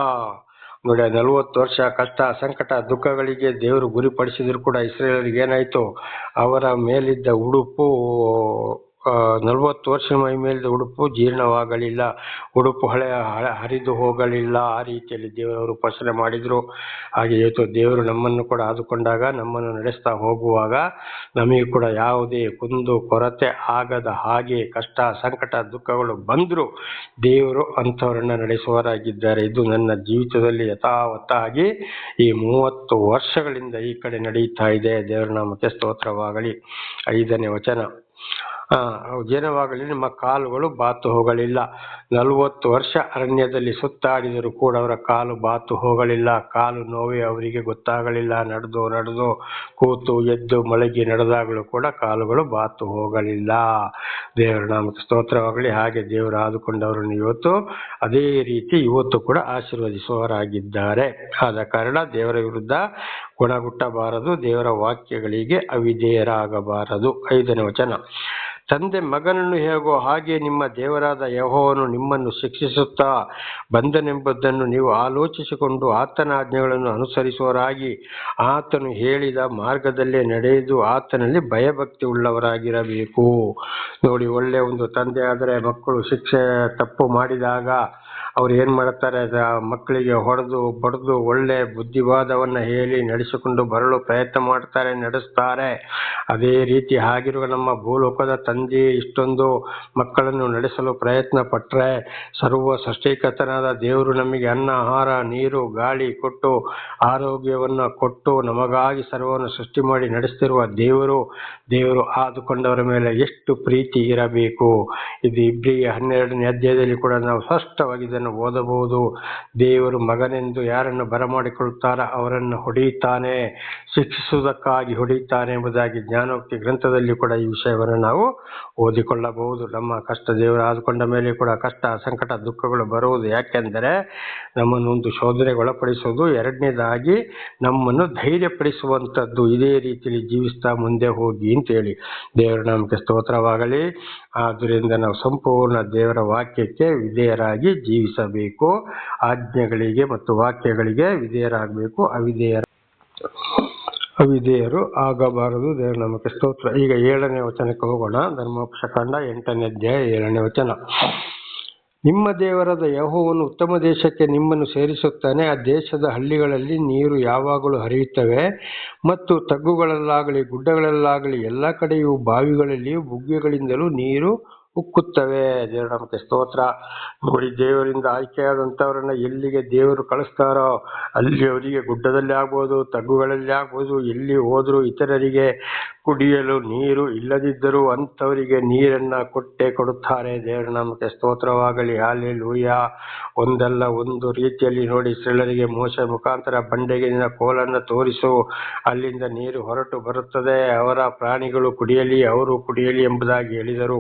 ನೋಡಿ, 40 ವರ್ಷ ಕಷ್ಟ, ಸಂಕಟ, ದುಃಖಗಳಿಗೆ ದೇವರು ಗುರಿಪಡಿಸಿದ್ರು ಕೂಡ ಇಸ್ರಾಯೇಲರಿಗೆ ಏನಾಯ್ತು, ಅವರ ಮೇಲಿದ್ದ ಉಡುಪು 40 ವರ್ಷ ಮೈ ಮೇಲಿದ್ದ ಉಡುಪು ಜೀರ್ಣವಾಗಲಿಲ್ಲ, ಉಡುಪು ಹರಿದು ಹೋಗಲಿಲ್ಲ. ಆ ರೀತಿಯಲ್ಲಿ ದೇವರವರು ಪೋಷಣೆ ಮಾಡಿದ್ರು. ಹಾಗೆ ಇವತ್ತು ದೇವರು ನಮ್ಮನ್ನು ಕೂಡ ಆದುಕೊಂಡಾಗ, ನಮ್ಮನ್ನು ನಡೆಸ್ತಾ ಹೋಗುವಾಗ ನಮಗೆ ಕೂಡ ಯಾವುದೇ ಕುಂದು ಕೊರತೆ ಆಗದ ಹಾಗೆ ಕಷ್ಟ, ಸಂಕಟ, ದುಃಖಗಳು ಬಂದ್ರು ದೇವರು ಅಂಥವರನ್ನ ನಡೆಸುವವರಾಗಿದ್ದಾರೆ. ಇದು ನನ್ನ ಜೀವಿತದಲ್ಲಿ ಯಥಾವತ್ತಾಗಿ ಈ 30 ವರ್ಷಗಳಿಂದ ಈ ಕಡೆ ನಡೀತಾ ಇದೆ. ದೇವರ ನಾಮಕ್ಕೆ ಸ್ತೋತ್ರವಾಗಲಿ. 5ನೇ ವಚನ, ಜೇನವಾಗಲಿ ನಿಮ್ಮ ಕಾಲುಗಳು ಬಾತು ಹೋಗಲಿಲ್ಲ. 40 ವರ್ಷ ಅರಣ್ಯದಲ್ಲಿ ಸುತ್ತಾಡಿದರೂ ಕೂಡ ಅವರ ಕಾಲು ಬಾತು ಹೋಗಲಿಲ್ಲ. ಕಾಲು ನೋವೇ ಅವರಿಗೆ ಗೊತ್ತಾಗಲಿಲ್ಲ. ನಡೆದು ಕೂತು ಎದ್ದು ಮಲಗಿ ನಡೆದಾಗಲೂ ಕೂಡ ಕಾಲುಗಳು ಬಾತು ಹೋಗಲಿಲ್ಲ. ದೇವರ ನಾಮಕ್ಕೆ ಸ್ತೋತ್ರವಾಗಲಿ. ಹಾಗೆ ದೇವರು ಆದುಕೊಂಡವರನ್ನು ಇವತ್ತು ಅದೇ ರೀತಿ ಇವತ್ತು ಕೂಡ ಆಶೀರ್ವದಿಸುವವರಾಗಿದ್ದಾರೆ. ಆದ ಕಾರಣ ದೇವರ ವಿರುದ್ಧ ಗುಣಗುಟ್ಟಬಾರದು, ದೇವರ ವಾಕ್ಯಗಳಿಗೆ ಅವಿಧೇಯರಾಗಬಾರದು. 5ನೇ ವಚನ, ತಂದೆ ಮಗನನ್ನು ಹೇಗೋ ಹಾಗೆ ನಿಮ್ಮ ದೇವರಾದ ಯೆಹೋವನು ನಿಮ್ಮನ್ನು ಶಿಕ್ಷಿಸುತ್ತಾ ಬಂದನೆಂಬುದನ್ನು ನೀವು ಆಲೋಚಿಸಿಕೊಂಡು ಆತನ ಆಜ್ಞೆಗಳನ್ನು ಅನುಸರಿಸುವವರಾಗಿ ಆತನು ಹೇಳಿದ ಮಾರ್ಗದಲ್ಲೇ ನಡೆದು ಆತನಲ್ಲಿ ಭಯಭಕ್ತಿ ಉಳ್ಳವರಾಗಿರಬೇಕು. ನೋಡಿ, ಒಳ್ಳೆಯ ಒಂದು ತಂದೆ ಆದರೆ ಮಕ್ಕಳು ಶಿಕ್ಷೆ ತಪ್ಪು ಮಾಡಿದಾಗ ಅವ್ರು ಏನು ಮಾಡ್ತಾರೆ, ಮಕ್ಕಳಿಗೆ ಹೊಡೆದು ಬಡಿದು ಒಳ್ಳೆ ಬುದ್ಧಿವಾದವನ್ನು ಹೇಳಿ ನಡೆಸಿಕೊಂಡು ಬರಲು ಪ್ರಯತ್ನ ಮಾಡ್ತಾರೆ, ನಡೆಸ್ತಾರೆ. ಅದೇ ರೀತಿ ಆಗಿರುವ ನಮ್ಮ ಭೂಲೋಕದ ತಂದೆ ಇಷ್ಟೊಂದು ಮಕ್ಕಳನ್ನು ನಡೆಸಲು ಪ್ರಯತ್ನ ಪಟ್ಟರೆ, ಸರ್ವ ಸೃಷ್ಟಿಕರ್ತನಾದ ದೇವರು ನಮಗೆ ಅನ್ನ, ಆಹಾರ, ನೀರು, ಗಾಳಿ ಕೊಟ್ಟು ಆರೋಗ್ಯವನ್ನು ಕೊಟ್ಟು ನಮಗಾಗಿ ಸರ್ವವನ್ನು ಸೃಷ್ಟಿ ಮಾಡಿ ನಡೆಸ್ತಿರುವ ದೇವರು ಆದುಕೊಂಡವರ ಮೇಲೆ ಎಷ್ಟು ಪ್ರೀತಿ ಇರಬೇಕು. ಇದು ಇಬ್ರಿಯ 12ನೇ ಅಧ್ಯಾಯದಲ್ಲಿ ಕೂಡ ನಾವು ಸ್ಪಷ್ಟವಾಗಿ ಇದನ್ನು ಓದಬಹುದು. ದೇವರು ಮಗನೆಂದು ಯಾರನ್ನು ಬರಮಾಡಿಕೊಳ್ಳುತ್ತಾರ ಅವರನ್ನು ಹೊಡೆಯುತ್ತಾನೆ, ಶಿಕ್ಷಿಸುವುದಕ್ಕಾಗಿ ಹೊಡೆಯುತ್ತಾನೆ ಎಂಬುದಾಗಿ ಜ್ಞಾನೋಕ್ತಿ ಗ್ರಂಥದಲ್ಲಿ ಕೂಡ ಈ ವಿಷಯವನ್ನು ನಾವು ಓದಿಕೊಳ್ಳಬಹುದು. ನಮ್ಮ ಕಷ್ಟ ದೇವರು ಆದುಕೊಂಡ ಮೇಲೆ ಕೂಡ ಕಷ್ಟ, ಸಂಕಟ, ದುಃಖಗಳು ಬರುವುದು ಯಾಕೆಂದರೆ ನಮ್ಮನ್ನು ಒಂದು ಶೋಧನೆಗೆ ಒಳಪಡಿಸುವುದು, ಎರಡನೇದಾಗಿ ನಮ್ಮನ್ನು ಧೈರ್ಯಪಡಿಸುವಂಥದ್ದು. ಇದೇ ರೀತಿಯಲ್ಲಿ ಜೀವಿಸ್ತಾ ಮುಂದೆ ಹೋಗಿ ಅಂತೇಳಿ ದೇವರ ನಾಮಕ್ಕೆ ಸ್ತೋತ್ರವಾಗಲಿ. ಆದ್ದರಿಂದ ನಾವು ಸಂಪೂರ್ಣ ದೇವರ ವಾಕ್ಯಕ್ಕೆ ವಿಧೇಯರಾಗಿ ಜೀವಿಸಬೇಕು. ಆಜ್ಞೆಗಳಿಗೆ ಮತ್ತು ವಾಕ್ಯಗಳಿಗೆ ವಿಧೇಯರಾಗಬೇಕು, ಅವಿಧೇಯರು ಆಗಬಾರದು. ದೇವರ ನಾಮಕ್ಕೆ ಸ್ತೋತ್ರ. ಈಗ 7ನೇ ವಚನಕ್ಕೆ ಹೋಗೋಣ. ಧರ್ಮೋಪದೇಶಕಾಂಡ 8ನೇ ಅಧ್ಯಾಯ 7ನೇ ವಚನ. ನಿಮ್ಮ ದೇವರಾದ ಯೆಹೋವನು ಉತ್ತಮ ದೇಶಕ್ಕೆ ನಿಮ್ಮನ್ನು ಸೇರಿಸುತ್ತಾನೆ. ಆ ದೇಶದ ಹಳ್ಳಿಗಳಲ್ಲಿ ನೀರು ಯಾವಾಗಲೂ ಹರಿಯುತ್ತವೆ ಮತ್ತು ತಗ್ಗುಗಳಲ್ಲಾಗಲಿ ಗುಡ್ಡಗಳಲ್ಲಾಗಲಿ ಎಲ್ಲ ಕಡೆಯೂ ಬಾವಿಗಳಲ್ಲಿಯೂ ಬುಗ್ಗೆಗಳಿಂದಲೂ ನೀರು ಉಕ್ಕುತ್ತವೆ. ದೇವರ ನಾಮಕ್ಕೆ ಸ್ತೋತ್ರ. ನೋಡಿ, ದೇವರಿಂದ ಆಯ್ಕೆಯಾದಂಥವ್ರನ್ನ ಎಲ್ಲಿಗೆ ದೇವರು ಕಳಿಸ್ತಾರೋ ಅಲ್ಲಿ ಅವರಿಗೆ ಗುಡ್ಡದಲ್ಲಿ ಆಗ್ಬೋದು, ತಗ್ಗುಗಳಲ್ಲಿ ಆಗ್ಬೋದು, ಎಲ್ಲಿ ಹೋದರೂ ಇತರರಿಗೆ ಕುಡಿಯಲು ನೀರು ಇಲ್ಲದಿದ್ದರೂ ಅಂಥವರಿಗೆ ನೀರನ್ನು ಕೊಟ್ಟೇ ಕೊಡುತ್ತಾರೆ. ದೇವರ ನಾಮಕ್ಕೆ ಸ್ತೋತ್ರವಾಗಲಿ. ಹಲ್ಲೆಲೂಯಾ. ಒಂದಲ್ಲ ಒಂದು ರೀತಿಯಲ್ಲಿ ನೋಡಿ, ಇಸ್ರಾಯೇಲರಿಗೆ ಮೋಶೆ ಮುಖಾಂತರ ಬಂಡೆಗಿನ ಕೋಲನ್ನು ತೋರಿಸು, ಅಲ್ಲಿಂದ ನೀರು ಹೊರಟು ಬರುತ್ತದೆ, ಅವರ ಪ್ರಾಣಿಗಳು ಕುಡಿಯಲಿ, ಅವರು ಕುಡಿಯಲಿ ಎಂಬುದಾಗಿ ಹೇಳಿದರು.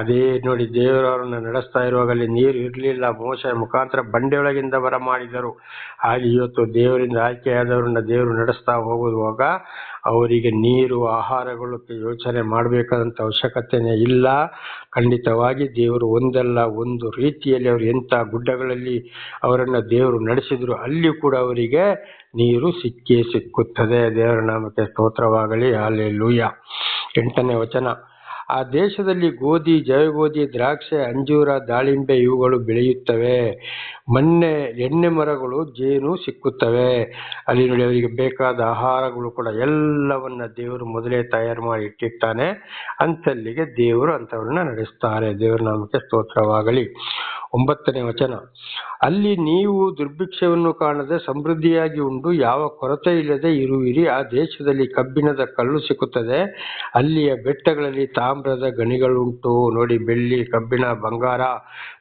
ಅದೇ ನೋಡಿ, ದೇವರವರನ್ನು ನಡೆಸ್ತಾ ಇರುವಾಗಲೇ ನೀರು ಇರಲಿಲ್ಲ, ಮೋಶೆ ಮುಖಾಂತರ ಬಂಡೆಯೊಳಗಿಂದ ಬರ ಮಾಡಿದರು. ಹಾಗೆ ಇವತ್ತು ದೇವರಿಂದ ಆಯ್ಕೆಯಾದವರನ್ನ ದೇವರು ನಡೆಸ್ತಾ ಹೋಗುವಾಗ ಅವರಿಗೆ ನೀರು, ಆಹಾರಗಳು ಯೋಚನೆ ಮಾಡಬೇಕಾದಂಥ ಅವಶ್ಯಕತೆಯೇ ಇಲ್ಲ. ಖಂಡಿತವಾಗಿ ದೇವರು ಒಂದಲ್ಲ ಒಂದು ರೀತಿಯಲ್ಲಿ ಅವರು ಎಂಥ ಗುಡ್ಡಗಳಲ್ಲಿ ಅವರನ್ನು ದೇವರು ನಡೆಸಿದ್ರು ಅಲ್ಲಿ ಕೂಡ ಅವರಿಗೆ ನೀರು ಸಿಕ್ಕುತ್ತದೆ. ದೇವರ ನಾಮಕ್ಕೆ ಸ್ತೋತ್ರವಾಗಲಿ. ಹಲ್ಲೆಲೂಯಾ. 8ನೇ ವಚನ. ಆ ದೇಶದಲ್ಲಿ ಗೋಧಿ, ಜವೆಗೋಧಿ, ದ್ರಾಕ್ಷೆ, ಅಂಜೂರ, ದಾಳಿಂಬೆ ಇವುಗಳು ಬೆಳೆಯುತ್ತವೆ. ಎಣ್ಣೆ ಮರಗಳು, ಜೇನು ಸಿಕ್ಕುತ್ತವೆ. ಅಲ್ಲಿ ನೋಡಿ, ಅವರಿಗೆ ಬೇಕಾದ ಆಹಾರಗಳು ಕೂಡ ಎಲ್ಲವನ್ನ ದೇವರು ಮೊದಲೇ ತಯಾರು ಮಾಡಿ ಇಟ್ಟಿರ್ತಾನೆ. ಅಂತಲ್ಲಿಗೆ ದೇವರು ಅಂಥವ್ರನ್ನ ನಡೆಸ್ತಾರೆ. ದೇವರ ನಾಮಕ್ಕೆ ಸ್ತೋತ್ರವಾಗಲಿ. 9ನೇ ವಚನ. ಅಲ್ಲಿ ನೀವು ದುರ್ಭಿಕ್ಷವನ್ನು ಕಾಣದೆ ಸಮೃದ್ಧಿಯಾಗಿ ಉಂಡು ಯಾವ ಕೊರತೆ ಇಲ್ಲದೆ ಇರುವಿರಿ. ಆ ದೇಶದಲ್ಲಿ ಕಬ್ಬಿಣದ ಕಲ್ಲು ಸಿಕ್ಕುತ್ತದೆ, ಅಲ್ಲಿಯ ಬೆಟ್ಟಗಳಲ್ಲಿ ತಾಮ್ರದ ಗಣಿಗಳುಂಟು. ನೋಡಿ, ಬೆಳ್ಳಿ, ಕಬ್ಬಿಣ, ಬಂಗಾರ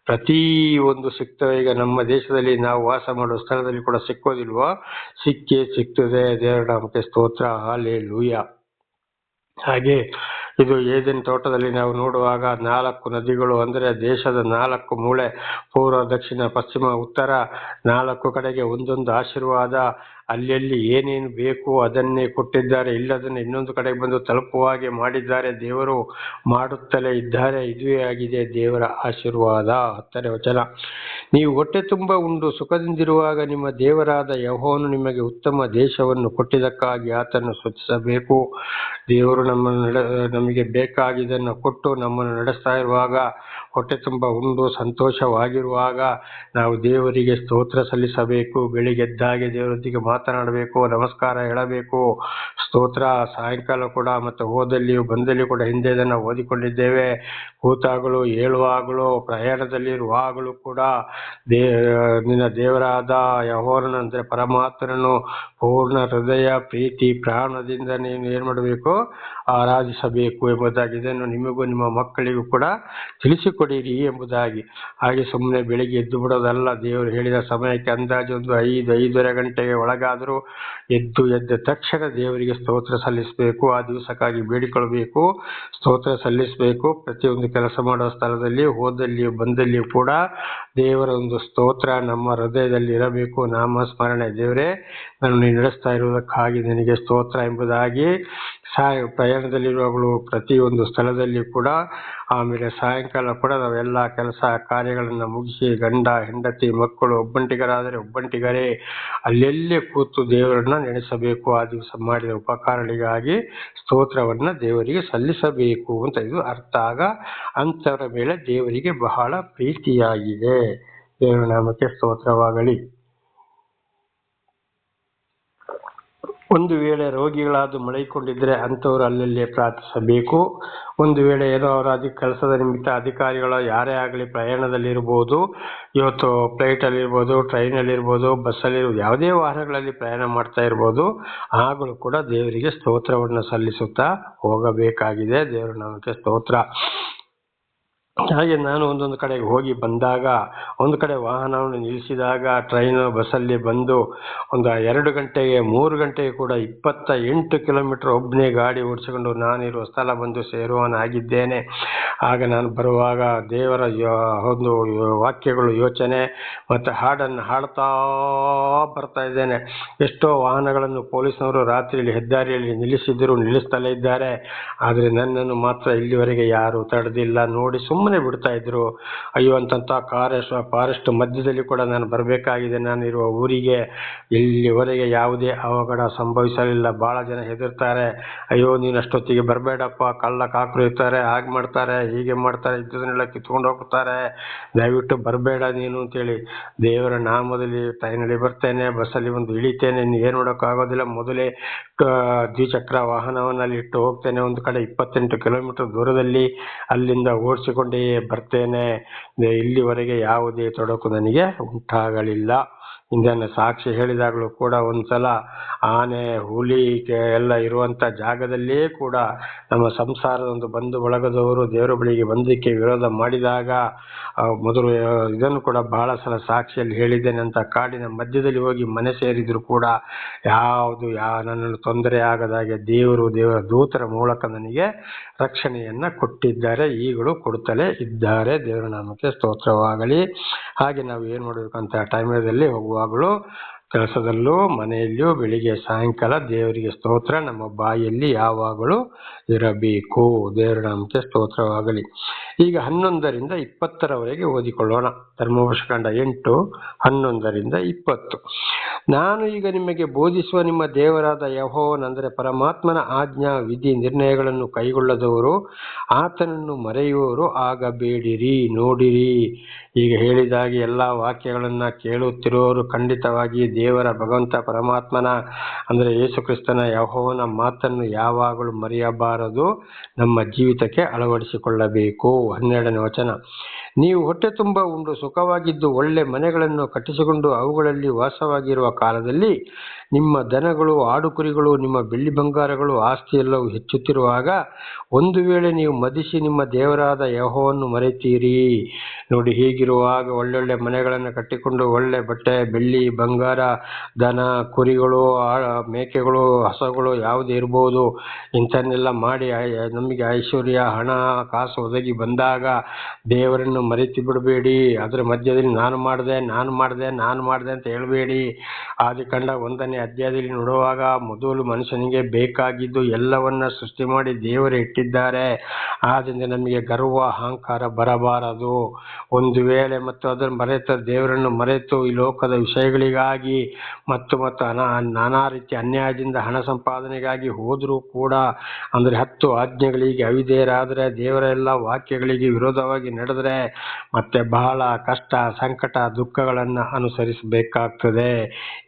ಪ್ರತಿ ಒಂದು ಸಿಗ್ತವೆ. ಈಗ ನಮ್ಮ ದೇಶದಲ್ಲಿ ನಾವು ವಾಸ ಮಾಡುವ ಸ್ಥಳದಲ್ಲಿ ಕೂಡ ಸಿಕ್ಕೋದಿಲ್ವೋ? ಸಿಗ್ತದೆ. ದೇವರ ನಾಮಕ್ಕೆ ಸ್ತೋತ್ರ. ಹಲ್ಲೆಲೂಯಾ. ಹಾಗೆ ಇದು ಏದೆನ್ ತೋಟದಲ್ಲಿ ನಾವು ನೋಡುವಾಗ 4 ನದಿಗಳು, ಅಂದರೆ ದೇಶದ 4 ಮೂಲೆ, ಪೂರ್ವ, ದಕ್ಷಿಣ, ಪಶ್ಚಿಮ, ಉತ್ತರ 4 ಕಡೆಗೆ ಒಂದೊಂದು ಆಶೀರ್ವಾದ. ಅಲ್ಲಿ ಏನೇನು ಬೇಕು ಅದನ್ನೇ ಕೊಟ್ಟಿದ್ದಾರೆ, ಇಲ್ಲದನ್ನು ಇನ್ನೊಂದು ಕಡೆಗೆ ಬಂದು ತಲುಪುವ ಹಾಗೆ ಮಾಡಿದ್ದಾರೆ. ದೇವರು ಮಾಡುತ್ತಲೇ ಇದ್ದಾರೆ. ಇದುವೇ ಆಗಿದೆ ದೇವರ ಆಶೀರ್ವಾದ. 10ನೇ ವಚನ. ನೀವು ಹೊಟ್ಟೆ ತುಂಬ ಉಂಡು ಸುಖದಿಂದಿರುವಾಗ ನಿಮ್ಮ ದೇವರಾದ ಯೆಹೋವನು ನಿಮಗೆ ಉತ್ತಮ ದೇಶವನ್ನು ಕೊಟ್ಟಿದ್ದಕ್ಕಾಗಿ ಆತನ್ನು ಸ್ತುತಿಸಬೇಕು. ದೇವರು ನಮಗೆ ಬೇಕಾಗಿದ್ದನ್ನು ಕೊಟ್ಟು ನಮ್ಮನ್ನು ನಡೆಸ್ತಾ ಇರುವಾಗ ಹೊಟ್ಟೆ ತುಂಬ ಉಂಡು ಸಂತೋಷವಾಗಿರುವಾಗ ನಾವು ದೇವರಿಗೆ ಸ್ತೋತ್ರ ಸಲ್ಲಿಸಬೇಕು. ಬೆಳಿಗ್ಗೆದ್ದಾಗೆ ದೇವರೊಂದಿಗೆ ಮಾತನಾಡಬೇಕು, ನಮಸ್ಕಾರ ಹೇಳಬೇಕು, ಸ್ತೋತ್ರ. ಸಾಯಂಕಾಲ ಕೂಡ ಮತ್ತು ಹೋದಲ್ಲಿಯೂ ಬಂದಲ್ಲಿಯೂ ಕೂಡ ಹಿಂದೆ ಇದನ್ನು ಓದಿಕೊಂಡಿದ್ದೇವೆ. ಕೂತಾಗಲೂ ಹೇಳುವಾಗಲೂ ಪ್ರಯಾಣದಲ್ಲಿರುವಾಗಲೂ ಕೂಡ ನಿನ್ನ ದೇವರಾದ ಯೆಹೋವನನ್ನು ಅಂದರೆ ಪರಮಾತ್ಮನನ್ನು ಪೂರ್ಣ ಹೃದಯ ಪ್ರೀತಿ ಪ್ರಾಣದಿಂದ ನೀನು ಏನು ಮಾಡಬೇಕು, ಆರಾಧಿಸಬೇಕು ಎಂಬುದಾಗಿ. ಇದನ್ನು ನಿಮಗೂ ನಿಮ್ಮ ಮಕ್ಕಳಿಗೂ ಕೂಡ ತಿಳಿಸಿಕೊಡಿರಿ ಎಂಬುದಾಗಿ. ಹಾಗೆ ಸುಮ್ಮನೆ ಬೆಳಿಗ್ಗೆ ಎದ್ದು ಬಿಡೋದಲ್ಲ. ದೇವರು ಹೇಳಿದ ಸಮಯಕ್ಕೆ ಅಂದಾಜು ಒಂದು 5-5:30 ಗಂಟೆಗೆ ಒಳಗಾದರೂ ಎದ್ದ ತಕ್ಷಣ ದೇವರಿಗೆ ಸ್ತೋತ್ರ ಸಲ್ಲಿಸಬೇಕು. ಆ ದಿವಸಕ್ಕಾಗಿ ಬೇಡಿಕೊಳ್ಳಬೇಕು, ಸ್ತೋತ್ರ ಸಲ್ಲಿಸಬೇಕು. ಪ್ರತಿಯೊಂದು ಕೆಲಸ ಮಾಡುವ ಸ್ಥಳದಲ್ಲಿ ಹೋದಲ್ಲಿಯೂ ಬಂದಲ್ಲಿಯೂ ಕೂಡ ದೇವರ ಒಂದು ಸ್ತೋತ್ರ ನಮ್ಮ ಹೃದಯದಲ್ಲಿ ಇರಬೇಕು. ನಾಮಸ್ಮರಣೆ. ದೇವರೇ, ನಾನು ನೀನು ನಡೆಸ್ತಾ ಇರುವುದಕ್ಕಾಗಿ ನಿನಗೆ ಸ್ತೋತ್ರ ಎಂಬುದಾಗಿ ಪ್ರಯಾಣದಲ್ಲಿರುವಾಗಲೂ ಪ್ರತಿಯೊಂದು ಸ್ಥಳದಲ್ಲಿ ಕೂಡ. ಆಮೇಲೆ ಸಾಯಂಕಾಲ ಕೂಡ ನಾವೆಲ್ಲ ಕೆಲಸ ಕಾರ್ಯಗಳನ್ನು ಮುಗಿಸಿ ಗಂಡ ಹೆಂಡತಿ ಮಕ್ಕಳು ಒಬ್ಬಂಟಿಗರಾದರೆ ಒಬ್ಬಂಟಿಗರೇ ಅಲ್ಲೆಲ್ಲೇ ಕೂತು ದೇವರನ್ನ ನೆನೆಸಬೇಕು. ಆ ದಿವಸ ಮಾಡಿದ ಉಪಕಾರಗಳಿಗಾಗಿ ಸ್ತೋತ್ರವನ್ನು ದೇವರಿಗೆ ಸಲ್ಲಿಸಬೇಕು ಅಂತ ಇದು ಅರ್ಥ. ಆಗ ಅಂಥವರ ಮೇಲೆ ದೇವರಿಗೆ ಬಹಳ ಪ್ರೀತಿಯಾಗಿದೆ. ದೇವರ ನಾಮಕ್ಕೆ ಸ್ತೋತ್ರವಾಗಲಿ. ಒಂದು ವೇಳೆ ರೋಗಿಗಳಾದ ಮಲಗಿಕೊಂಡಿದ್ದರೆ ಅಂಥವರು ಅಲ್ಲಲ್ಲೇ ಪ್ರಾರ್ಥಿಸಬೇಕು. ಒಂದು ವೇಳೆ ಏನೋ ಅವರ ಕೆಲಸದ ನಿಮಿತ್ತ ಅಧಿಕಾರಿಗಳು ಯಾರೇ ಆಗಲಿ ಪ್ರಯಾಣದಲ್ಲಿರ್ಬೋದು, ಇವತ್ತು ಫ್ಲೈಟಲ್ಲಿರ್ಬೋದು, ಟ್ರೈನಲ್ಲಿರ್ಬೋದು, ಬಸ್ಸಲ್ಲಿರ್ಬೋದು, ಯಾವುದೇ ವಾಹನಗಳಲ್ಲಿ ಪ್ರಯಾಣ ಮಾಡ್ತಾ ಇರ್ಬೋದು, ಆಗಲೂ ಕೂಡ ದೇವರಿಗೆ ಸ್ತೋತ್ರವನ್ನು ಸಲ್ಲಿಸುತ್ತಾ ಹೋಗಬೇಕಾಗಿದೆ. ದೇವರ ನಾಮಕ್ಕೆ ಸ್ತೋತ್ರ. ಹಾಗೆ ನಾನು ಒಂದೊಂದು ಕಡೆಗೆ ಹೋಗಿ ಬಂದಾಗ, ಒಂದು ಕಡೆ ವಾಹನವನ್ನು ನಿಲ್ಲಿಸಿದಾಗ, ಟ್ರೈನು ಬಸ್ಸಲ್ಲಿ ಬಂದು ಒಂದು 2 ಗಂಟೆಗೆ 3 ಗಂಟೆಗೆ ಕೂಡ 28 ಕಿಲೋಮೀಟರ್ ಒಬ್ಬನೇ ಗಾಡಿ ಓಡಿಸಿಕೊಂಡು ನಾನಿರುವ ಸ್ಥಳ ಬಂದು ಸೇರುವನಾಗಿದ್ದೇನೆ. ಆಗ ನಾನು ಬರುವಾಗ ದೇವರ ಒಂದು ವಾಕ್ಯಗಳು ಯೋಚನೆ ಮತ್ತು ಹಾಡನ್ನು ಹಾಡ್ತಾ ಬರ್ತಾ ಇದ್ದೇನೆ. ಎಷ್ಟೋ ವಾಹನಗಳನ್ನು ಪೊಲೀಸ್ನವರು ರಾತ್ರಿಯಲ್ಲಿ ಹೆದ್ದಾರಿಯಲ್ಲಿ ನಿಲ್ಲಿಸ್ತಲೇ ಇದ್ದಾರೆ. ಆದರೆ ನನ್ನನ್ನು ಮಾತ್ರ ಇಲ್ಲಿವರೆಗೆ ಯಾರು ತಡೆದಿಲ್ಲ. ನೋಡಿ ಸುಮ್ಮನೆ ಬಿಡ್ತಾ ಇದ್ರು. ಅಯ್ಯೋ ಅಂತಂತ ಫಾರೆಸ್ಟ್ ಮಧ್ಯದಲ್ಲಿ ಕೂಡ ನಾನು ಬರಬೇಕಾಗಿದೆ. ನಾನು ಇರುವ ಊರಿಗೆ ಇಲ್ಲಿವರೆಗೆ ಯಾವುದೇ ಅವಘಡ ಸಂಭವಿಸಲಿಲ್ಲ. ಬಹಳ ಜನ ಹೆದರ್ತಾರೆ. ಅಯ್ಯೋ ನೀನು ಅಷ್ಟೊತ್ತಿಗೆ ಬರಬೇಡಪ್ಪ, ಕಳ್ಳ ಕಾಕರು ಇರ್ತಾರೆ, ಹಾಗೆ ಮಾಡ್ತಾರೆ, ಹೀಗೆ ಮಾಡ್ತಾರೆ, ಇದ್ದದನ್ನೆಲ್ಲ ಕಿತ್ಕೊಂಡು ಹೋಗ್ತಾರೆ, ದಯವಿಟ್ಟು ಬರಬೇಡ ನೀನು ಅಂತೇಳಿ. ದೇವರ ನಾಮದಲ್ಲಿ ಟ್ರೈನಲ್ಲಿ ಬರ್ತೇನೆ, ಬಸ್ಸಲ್ಲಿ ಒಂದು ಇಳಿತೇನೆ, ನೀನು ಏನು ಮಾಡೋಕ್ಕಾಗೋದಿಲ್ಲ. ಮೊದಲೇ ದ್ವಿಚಕ್ರ ವಾಹನವನ್ನು ಇಟ್ಟು ಹೋಗ್ತೇನೆ. ಒಂದು ಕಡೆ 28 ಕಿಲೋಮೀಟರ್ ದೂರದಲ್ಲಿ ಅಲ್ಲಿಂದ ಓಡಿಸಿಕೊಂಡೇ ಬರ್ತೇನೆ. ಇಲ್ಲಿವರೆಗೆ ಯಾವುದೇ ತೊಡಕು ನನಗೆ ಉಂಟಾಗಲಿಲ್ಲ. ಇದನ್ನು ಸಾಕ್ಷಿ ಹೇಳಿದಾಗಲೂ ಕೂಡ ಒಂದ್ಸಲ ಆನೆ ಹುಲಿ ಎಲ್ಲ ಇರುವಂಥ ಜಾಗದಲ್ಲಿಯೇ ಕೂಡ ನಮ್ಮ ಸಂಸಾರದ ಒಂದು ಬಂಧು ಬಳಗದವರು ದೇವರ ಬಳಿಗೆ ಬಂದಕ್ಕೆ ವಿರೋಧ ಮಾಡಿದಾಗ ಮೊದಲು ಇದನ್ನು ಕೂಡ ಬಹಳ ಸಲ ಸಾಕ್ಷಿಯಲ್ಲಿ ಹೇಳಿದ್ದೇನೆ. ಅಂತ ಕಾಡಿನ ಮಧ್ಯದಲ್ಲಿ ಹೋಗಿ ಮನೆ ಸೇರಿದ್ರು ಕೂಡ ನನ್ನನ್ನು ತೊಂದರೆ ಆಗದಾಗೆ ದೇವರ ದೂತರ ಮೂಲಕ ನನಗೆ ರಕ್ಷಣೆಯನ್ನ ಕೊಟ್ಟಿದ್ದಾರೆ, ಈಗಲೂ ಕೊಡುತ್ತಲೇ ಇದ್ದಾರೆ. ದೇವರ ನಾಮಕ್ಕೆ ಸ್ತೋತ್ರವಾಗಲಿ. ಹಾಗೆ ನಾವು ಏನು ಮಾಡಬೇಕಂತ ಟೈಮಲ್ಲಿ ಹೋಗುವಾಗಲೂ, ಕೆಲಸದಲ್ಲೂ, ಮನೆಯಲ್ಲಿಯೂ ಬೆಳಿಗ್ಗೆ ಸಾಯಂಕಾಲ ದೇವರಿಗೆ ಸ್ತೋತ್ರ ನಮ್ಮ ಬಾಯಲ್ಲಿ ಯಾವಾಗಲೂ ಇರಬೇಕು. ದೇವರ ನಾಮಕ್ಕೆ ಸ್ತೋತ್ರವಾಗಲಿ. ಈಗ 11ರಿಂದ 20ರವರೆಗೆ ಓದಿಕೊಳ್ಳೋಣ. ಧರ್ಮೋಪದೇಶಕಾಂಡ 8, 11ರಿಂದ 20. ನಾನು ಈಗ ನಿಮಗೆ ಬೋಧಿಸುವ ನಿಮ್ಮ ದೇವರಾದ ಯೆಹೋವನೆಂದರೆ ಪರಮಾತ್ಮನ ಆಜ್ಞಾ ವಿಧಿ ನಿರ್ಣಯಗಳನ್ನು ಕೈಗೊಳ್ಳದವರು, ಆತನನ್ನು ಮರೆಯುವವರು ಆಗಬೇಡಿರಿ. ನೋಡಿರಿ, ಈಗ ಹೇಳಿದಾಗೆ ಎಲ್ಲ ವಾಕ್ಯಗಳನ್ನು ಕೇಳುತ್ತಿರುವವರು ಖಂಡಿತವಾಗಿ ದೇವರ ಭಗವಂತ ಪರಮಾತ್ಮನ ಅಂದರೆ ಯೇಸು ಕ್ರಿಸ್ತನ ಯೆಹೋವನ ಮಾತನ್ನು ಯಾವಾಗಲೂ ಮರೆಯಬಾರದು, ನಮ್ಮ ಜೀವಿತಕ್ಕೆ ಅಳವಡಿಸಿಕೊಳ್ಳಬೇಕು. 12ನೇ ವಚನ. ನೀವು ಹೊಟ್ಟೆ ತುಂಬ ಉಂಡು ಸುಖವಾಗಿದ್ದು ಒಳ್ಳೆ ಮನೆಗಳನ್ನು ಕಟ್ಟಿಸಿಕೊಂಡು ಅವುಗಳಲ್ಲಿ ವಾಸವಾಗಿರುವ ಕಾಲದಲ್ಲಿ ನಿಮ್ಮ ದನಗಳು, ಆಡುಕುರಿಗಳು, ನಿಮ್ಮ ಬೆಳ್ಳಿ ಬಂಗಾರಗಳು, ಆಸ್ತಿಯೆಲ್ಲವೂ ಹೆಚ್ಚುತ್ತಿರುವಾಗ ಒಂದು ವೇಳೆ ನೀವು ಮದಿಸಿ ನಿಮ್ಮ ದೇವರಾದ ಯೆಹೋವನನ್ನು ಮರೆತೀರಿ. ನೋಡಿ, ಹೀಗಿರುವಾಗ ಒಳ್ಳೊಳ್ಳೆ ಮನೆಗಳನ್ನು ಕಟ್ಟಿಕೊಂಡು ಒಳ್ಳೆ ಬಟ್ಟೆ, ಬೆಳ್ಳಿ ಬಂಗಾರ, ದನ, ಕುರಿಗಳು, ಮೇಕೆಗಳು, ಹಸುಗಳು ಯಾವುದೇ ಇರ್ಬೋದು, ಇಂಥನ್ನೆಲ್ಲ ಮಾಡಿ ನಮಗೆ ಐಶ್ವರ್ಯ, ಹಣ, ಕಾಸು ಒದಗಿ ಬಂದಾಗ ದೇವರನ್ನು ಮರೆತು ಬಿಡಬೇಡಿ. ಅದರ ಮಧ್ಯದಲ್ಲಿ ನಾನು ಮಾಡಿದೆ ಅಂತ ಹೇಳಬೇಡಿ. ಆದಿಕಾಂಡ 1ನೇ ಅಧ್ಯಾಯದಲ್ಲಿ ನೋಡುವಾಗ ಮೊದಲು ಮನುಷ್ಯನಿಗೆ ಬೇಕಾಗಿದ್ದು ಎಲ್ಲವನ್ನ ಸೃಷ್ಟಿ ಮಾಡಿ ದೇವರು ಇಟ್ಟಿದ್ದಾರೆ. ಆದ್ದರಿಂದ ನಮಗೆ ಗರ್ವ ಅಹಂಕಾರ ಬರಬಾರದು. ಒಂದು ವೇಳೆ ಮತ್ತು ಅದನ್ನು ಮರೆತು ದೇವರನ್ನು ಮರೆತು ಈ ಲೋಕದ ವಿಷಯಗಳಿಗಾಗಿ ಮತ್ತು ನಾನಾ ರೀತಿಯ ಅನ್ಯಾಯದಿಂದ ಹಣ ಸಂಪಾದನೆಗಾಗಿ ಹೋದರೂ ಕೂಡ, ಅಂದರೆ 10 ಆಜ್ಞೆಗಳಿಗೆ ಅವಿಧೇಯರಾದರೆ, ದೇವರ ಎಲ್ಲ ವಾಕ್ಯಗಳಿಗೆ ವಿರೋಧವಾಗಿ ನಡೆದರೆ ಮತ್ತೆ ಬಹಳ ಕಷ್ಟ, ಸಂಕಟ, ದುಃಖಗಳನ್ನು ಅನುಸರಿಸಬೇಕಾಗ್ತದೆ.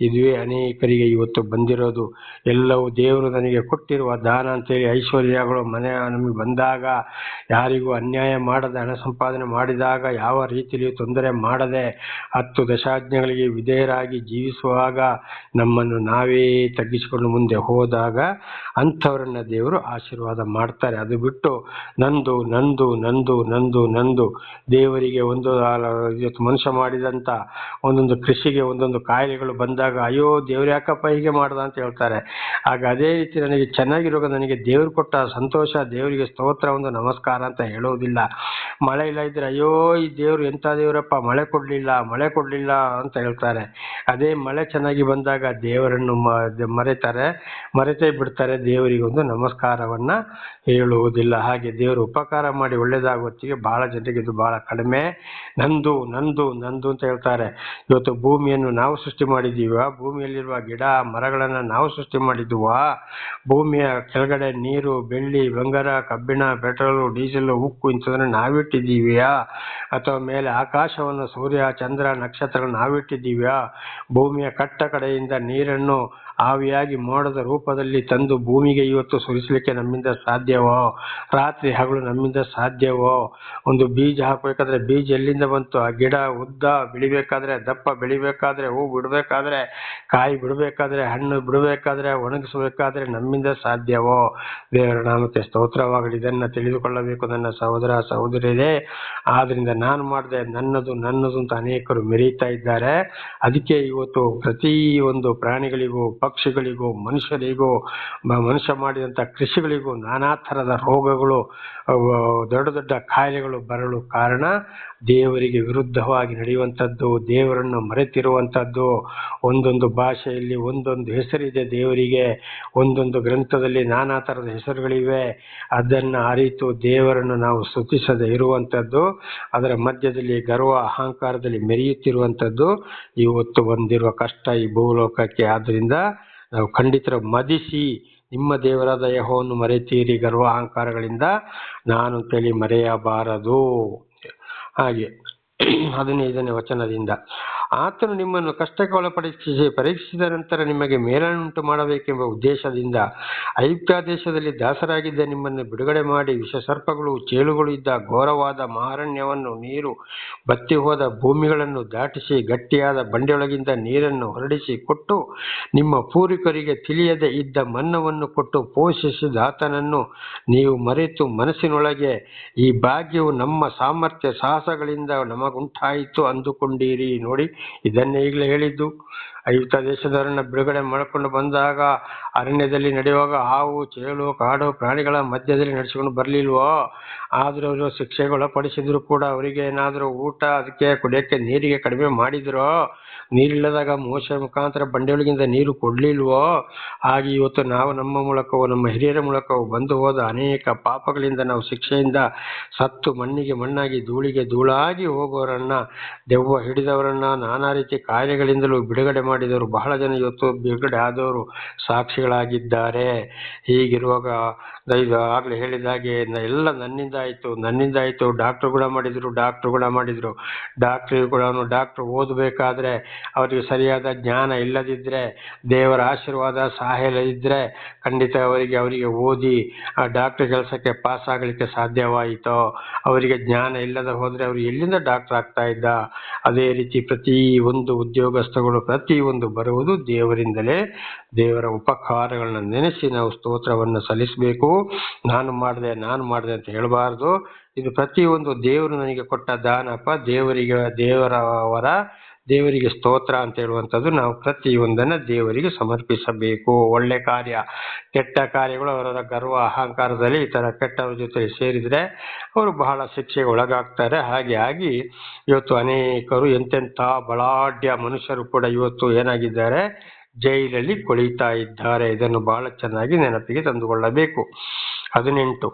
ಇದುವೇ ಅನೇಕರಿಗೆ ಇವತ್ತು ಬಂದಿರೋದು. ಎಲ್ಲವೂ ದೇವರು ನನಗೆ ಕೊಟ್ಟಿರುವ ದಾನ ಅಂತೇಳಿ ಐಶ್ವರ್ಯಗಳು ನಮಗೆ ಬಂದಾಗ, ಯಾರಿಗೂ ಅನ್ಯಾಯ ಮಾಡದೆ ಹಣ ಸಂಪಾದನೆ ಮಾಡಿದಾಗ, ಯಾವ ರೀತಿಯಲ್ಲಿಯೂ ತೊಂದರೆ ಮಾಡದೆ 10 ದಶಾಜ್ಞೆಗಳಿಗೆ ವಿಧೇಯರಾಗಿ ಜೀವಿಸುವಾಗ, ನಮ್ಮನ್ನು ನಾವೇ ತಗ್ಗಿಸಿಕೊಂಡು ಮುಂದೆ ಹೋದಾಗ ಅಂಥವರನ್ನ ದೇವರು ಆಶೀರ್ವಾದ ಮಾಡ್ತಾರೆ. ಅದು ಬಿಟ್ಟು ನಂದು ನಂದು ನಂದು ನಂದು ನಂದು ದೇವರಿಗೆ ಮನುಷ್ಯ ಮಾಡಿದಂಥ ಒಂದೊಂದು ಕೃಷಿಗೆ ಒಂದೊಂದು ಕಾಯಿಲೆಗಳು ಬಂದಾಗ, ಅಯ್ಯೋ ದೇವ್ರು ಯಾಕಪ್ಪ ಹೀಗೆ ಮಾಡ್ದ ಅಂತ ಹೇಳ್ತಾರೆ. ಆಗ ಅದೇ ರೀತಿ ನನಗೆ ಚೆನ್ನಾಗಿರುವಾಗ ನನಗೆ ದೇವರು ಕೊಟ್ಟ ಸಂತೋಷ, ದೇವರಿಗೆ ಸ್ತೋತ್ರ, ಒಂದು ನಮಸ್ಕಾರ ಅಂತ ಹೇಳೋದಿಲ್ಲ. ಮಳೆ ಇಲ್ಲ ಇದ್ರೆ ಅಯ್ಯೋ ಈ ದೇವರು ಎಂಥ ದೇವರಪ್ಪ, ಮಳೆ ಕೊಡಲಿಲ್ಲ ಅಂತ ಹೇಳ್ತಾರೆ. ಅದೇ ಮಳೆ ಚೆನ್ನಾಗಿ ಬಂದಾಗ ದೇವರನ್ನು ಮರೆತೇ ಬಿಡ್ತಾರೆ, ದೇವರಿಗೆ ಒಂದು ನಮಸ್ಕಾರವನ್ನ ಹೇಳುವುದಿಲ್ಲ. ಹಾಗೆ ದೇವರು ಉಪಕಾರ ಮಾಡಿ ಒಳ್ಳೇದಾಗುವತ್ತಿಗೆ ಬಹಳ ಜನರಿಗೆ ಇದು ಬಹಳ ಕಡಿಮೆ. ನಂದು ನಂದು ನಂದು ಅಂತ ಹೇಳ್ತಾರೆ. ಇವತ್ತು ಭೂಮಿಯನ್ನು ನಾವು ಸೃಷ್ಟಿ ಮಾಡಿದ್ದೀವ? ಭೂಮಿಯಲ್ಲಿರುವ ಗಿಡ ಮರಗಳನ್ನು ನಾವು ಸೃಷ್ಟಿ ಮಾಡಿದ್ವ? ಭೂಮಿಯ ಕೆಳಗಡೆ ನೀರು, ಬೆಳ್ಳಿ, ಬಂಗಾರ, ಕಬ್ಬಿಣ, ಪೆಟ್ರೋಲು, ಡೀಸೆಲ್, ಉಕ್ಕು ಇಂಥದನ್ನು ನಾವಿಟ್ಟಿದ್ದೀವಿಯಾ? ಅಥವಾ ಮೇಲೆ ಆಕಾಶವನ್ನು, ಸೂರ್ಯ, ಚಂದ್ರ, ನಕ್ಷತ್ರಗಳನ್ನು ನಾವಿಟ್ಟಿದ್ದೀವ್ಯಾ? ಭೂಮಿಯ ಕಟ್ಟ ಕಡೆಯಿಂದ ನೀರನ್ನು ಆವಿಯಾಗಿ ಮೋಡದ ರೂಪದಲ್ಲಿ ತಂದು ಭೂಮಿಗೆ ಇವತ್ತು ಸುರಿಸಲಿಕ್ಕೆ ನಮ್ಮಿಂದ ಸಾಧ್ಯವೋ? ರಾತ್ರಿ ಹಗಲು ನಮ್ಮಿಂದ ಸಾಧ್ಯವೋ? ಒಂದು ಬೀಜ ಹಾಕಬೇಕಾದ್ರೆ ಬೀಜ ಎಲ್ಲಿಂದ ಬಂತು? ಆ ಗಿಡ ಉದ್ದ ಬೆಳಿಬೇಕಾದ್ರೆ, ದಪ್ಪ ಬೆಳಿಬೇಕಾದ್ರೆ, ಹೂ ಬಿಡಬೇಕಾದ್ರೆ, ಕಾಯಿ ಬಿಡಬೇಕಾದ್ರೆ, ಹಣ್ಣು ಬಿಡಬೇಕಾದ್ರೆ, ಒಣಗಿಸಬೇಕಾದ್ರೆ ನಮ್ಮಿಂದ ಸಾಧ್ಯವೋ? ದೇವರ ನಾಮಕ್ಕೆ ಸ್ತೋತ್ರವಾಗಲಿ. ಇದನ್ನು ತಿಳಿದುಕೊಳ್ಳಬೇಕು ನನ್ನ ಸಹೋದರ ಸಹೋದರಿಯರೇ. ಆದ್ರಿಂದ ನಾನು ಮಾಡಿದೆ, ನನ್ನದು ಅಂತ ಅನೇಕರು ಮೆರೀತಾ ಇದ್ದಾರೆ. ಅದಕ್ಕೆ ಇವತ್ತು ಪ್ರತಿ ಒಂದು ಪ್ರಾಣಿಗಳಿಗೂ, ಪಕ್ಷಿಗಳಿಗೂ, ಮನುಷ್ಯ ಮಾಡಿದಂಥ ಕೃಷಿಗಳಿಗೂ ನಾನಾ ಥರದ ರೋಗಗಳು, ದೊಡ್ಡ ದೊಡ್ಡ ಕಾಯಿಲೆಗಳು ಬರಲು ಕಾರಣ ದೇವರಿಗೆ ವಿರುದ್ಧವಾಗಿ ನಡೆಯುವಂಥದ್ದು, ದೇವರನ್ನು ಮರೆತಿರುವಂಥದ್ದು. ಒಂದೊಂದು ಭಾಷೆಯಲ್ಲಿ ಒಂದೊಂದು ಹೆಸರಿದೆ ದೇವರಿಗೆ, ಒಂದೊಂದು ಗ್ರಂಥದಲ್ಲಿ ನಾನಾ ಥರದ ಹೆಸರುಗಳಿವೆ. ಅದನ್ನು ಅರಿತು ದೇವರನ್ನು ನಾವು ಸ್ತುತಿಸದೆ ಇರುವಂಥದ್ದು, ಅದರ ಮಧ್ಯದಲ್ಲಿ ಗರ್ವ ಅಹಂಕಾರದಲ್ಲಿ ಮೆರೆಯುತ್ತಿರುವಂಥದ್ದು ಇವತ್ತು ಬಂದಿರುವ ಕಷ್ಟ ಈ ಭೂಲೋಕಕ್ಕೆ. ಆದ್ದರಿಂದ ನಾವು ಖಂಡಿತ ಮದಿಸಿ ನಿಮ್ಮ ದೇವರಾದ ಯೆಹೋವನನ್ನು ಮರೆತೀರಿ ಗರ್ವ ಅಹಂಕಾರಗಳಿಂದ, ನಾನು ಅಂತೇಳಿ ಮರೆಯಬಾರದು. ಹಾಗೆ 15ನೇ ವಚನದಿಂದ, ಆತನು ನಿಮ್ಮನ್ನು ಕಷ್ಟಕ್ಕೆ ಪರೀಕ್ಷಿಸಿದ ನಂತರ ನಿಮಗೆ ಮೇಲನ್ನುಂಟು ಮಾಡಬೇಕೆಂಬ ಉದ್ದೇಶದಿಂದ ಐಗುಪ್ತ ದೇಶದಲ್ಲಿ ದಾಸರಾಗಿದ್ದ ನಿಮ್ಮನ್ನು ಬಿಡುಗಡೆ ಮಾಡಿ, ವಿಷಸರ್ಪಗಳು, ಚೇಳುಗಳು ಇದ್ದ ಘೋರವಾದ ಮಹಾರಣ್ಯವನ್ನು, ನೀರು ಬತ್ತಿ ಹೋದ ಭೂಮಿಗಳನ್ನು ದಾಟಿಸಿ, ಗಟ್ಟಿಯಾದ ಬಂಡೆಯೊಳಗಿಂದ ನೀರನ್ನು ಹೊರಡಿಸಿ ಕೊಟ್ಟು, ನಿಮ್ಮ ಪೂರ್ವಿಕರಿಗೆ ತಿಳಿಯದೆ ಇದ್ದ ಮನ್ನವನ್ನು ಕೊಟ್ಟು ಪೋಷಿಸಿದ ಆತನನ್ನು ನೀವು ಮರೆತು ಮನಸ್ಸಿನೊಳಗೆ ಈ ಭಾಗ್ಯವು ನಮ್ಮ ಸಾಮರ್ಥ್ಯ ಸಾಹಸಗಳಿಂದ ನಮಗುಂಟಾಯಿತು ಅಂದುಕೊಂಡಿರಿ. ನೋಡಿ, ಇದನ್ನೇ ಈಗಲೇ ಹೇಳಿದ್ದು. ಐಗುಪ್ತ ದೇಶದವರನ್ನ ಬಿಡುಗಡೆ ಮಾಡಿಕೊಂಡು ಬಂದಾಗ ಅರಣ್ಯದಲ್ಲಿ ನಡೆಯುವಾಗ ಹಾವು, ಚೇಳು, ಕಾಡು ಪ್ರಾಣಿಗಳ ಮಧ್ಯದಲ್ಲಿ ನಡೆಸಿಕೊಂಡು ಬರಲಿಲ್ವೋ? ಆದರೂ ಅವರು ಶಿಕ್ಷೆಗೊಳಪಡಿಸಿದ್ರು ಕೂಡ ಅವರಿಗೆ ಏನಾದರೂ ಊಟ, ಅದಕ್ಕೆ ಕುಡಿಯೋಕ್ಕೆ ನೀರಿಗೆ ಕಡಿಮೆ ಮಾಡಿದ್ರು? ನೀರಿಲ್ಲದಾಗ ಮೋಶೆ ಮುಖಾಂತರ ಬಂಡೆಯೊಳಗಿಂದ ನೀರು ಕೊಡ್ಲಿಲ್ವೋ? ಹಾಗೆ ಇವತ್ತು ನಾವು ನಮ್ಮ ಮೂಲಕವೋ ನಮ್ಮ ಹಿರಿಯರ ಮೂಲಕವೋ ಬಂದು ಹೋದ ಅನೇಕ ಪಾಪಗಳಿಂದ ನಾವು ಶಿಕ್ಷೆಯಿಂದ ಸತ್ತು ಮಣ್ಣಿಗೆ ಮಣ್ಣಾಗಿ ಧೂಳಿಗೆ ಧೂಳಾಗಿ ಹೋಗೋರನ್ನ, ದೆವ್ವ ಹಿಡಿದವರನ್ನ, ನಾನಾ ರೀತಿ ಕಾಯಿಲೆಗಳಿಂದಲೂ ಬಿಡುಗಡೆ ಮಾಡಿದವರು ಬಹಳ ಜನ ಇವತ್ತು ಬಿಡುಗಡೆ ಆದವರು ಸಾಕ್ಷಿಗಳಾಗಿದ್ದಾರೆ. ಹೀಗಿರುವಾಗ ಆಗಲೇ ಹೇಳಿದಾಗೆ ಎಲ್ಲ ನನ್ನಿಂದ ಆಯಿತು. ಡಾಕ್ಟ್ರು ಕೂಡ ಮಾಡಿದ್ರು. ಡಾಕ್ಟ್ರು ಓದಬೇಕಾದ್ರೆ ಅವರಿಗೆ ಸರಿಯಾದ ಜ್ಞಾನ ಇಲ್ಲದಿದ್ದರೆ, ದೇವರ ಆಶೀರ್ವಾದ ಸಹಾಯ ಇಲ್ಲದಿದ್ದರೆ ಖಂಡಿತ ಅವರಿಗೆ ಓದಿ ಆ ಡಾಕ್ಟರ್ ಕೆಲಸಕ್ಕೆ ಪಾಸ್ ಆಗಲಿಕ್ಕೆ ಸಾಧ್ಯವಾಯಿತೋ? ಅವರಿಗೆ ಜ್ಞಾನ ಇಲ್ಲದೆ ಹೋದರೆ ಅವರು ಎಲ್ಲಿಂದ ಡಾಕ್ಟರ್ ಆಗ್ತಾ ಇದ್ದ? ಅದೇ ರೀತಿ ಪ್ರತಿ ಒಂದು ಉದ್ಯೋಗಸ್ಥಗಳು ಪ್ರತಿಯೊಂದು ಬರುವುದು ದೇವರಿಂದಲೇ. ದೇವರ ಉಪಕಾರಗಳನ್ನ ನೆನೆಸಿ ನಾವು ಸ್ತೋತ್ರವನ್ನು ಸಲ್ಲಿಸಬೇಕು. ನಾನು ಮಾಡಿದೆ ಅಂತ ಹೇಳಬಾರ್ದು. ಇದು ಪ್ರತಿಯೊಂದು ದೇವರು ನನಗೆ ಕೊಟ್ಟ ದಾನಪ್ಪ, ದೇವರಿಗೆ ಸ್ತೋತ್ರ ಅಂತ ಹೇಳುವಂಥದ್ದು. ನಾವು ಪ್ರತಿಯೊಂದನ್ನು ದೇವರಿಗೆ ಸಮರ್ಪಿಸಬೇಕು. ಒಳ್ಳೆ ಕಾರ್ಯ, ಕೆಟ್ಟ ಕಾರ್ಯಗಳು ಅವರ ಗರ್ವ ಅಹಂಕಾರದಲ್ಲಿ ಈ ಥರ ಕೆಟ್ಟವ್ರ ಜೊತೆ ಸೇರಿದರೆ ಅವರು ಬಹಳ ಶಿಕ್ಷೆಗೆ ಒಳಗಾಗ್ತಾರೆ. ಹಾಗೆ ಆಗಿ ಇವತ್ತು ಅನೇಕರು ಎಂತೆಂಥ ಬಲಾಢ್ಯ ಮನುಷ್ಯರು ಕೂಡ ಇವತ್ತು ಏನಾಗಿದ್ದಾರೆ, ಜೈಲಲ್ಲಿ ಕೊಳೀತಾ ಇದ್ದಾರೆ. ಇದನ್ನು ಬಹಳ ಚೆನ್ನಾಗಿ ನೆನಪಿಗೆ ತಂದುಕೊಳ್ಳಬೇಕು. 18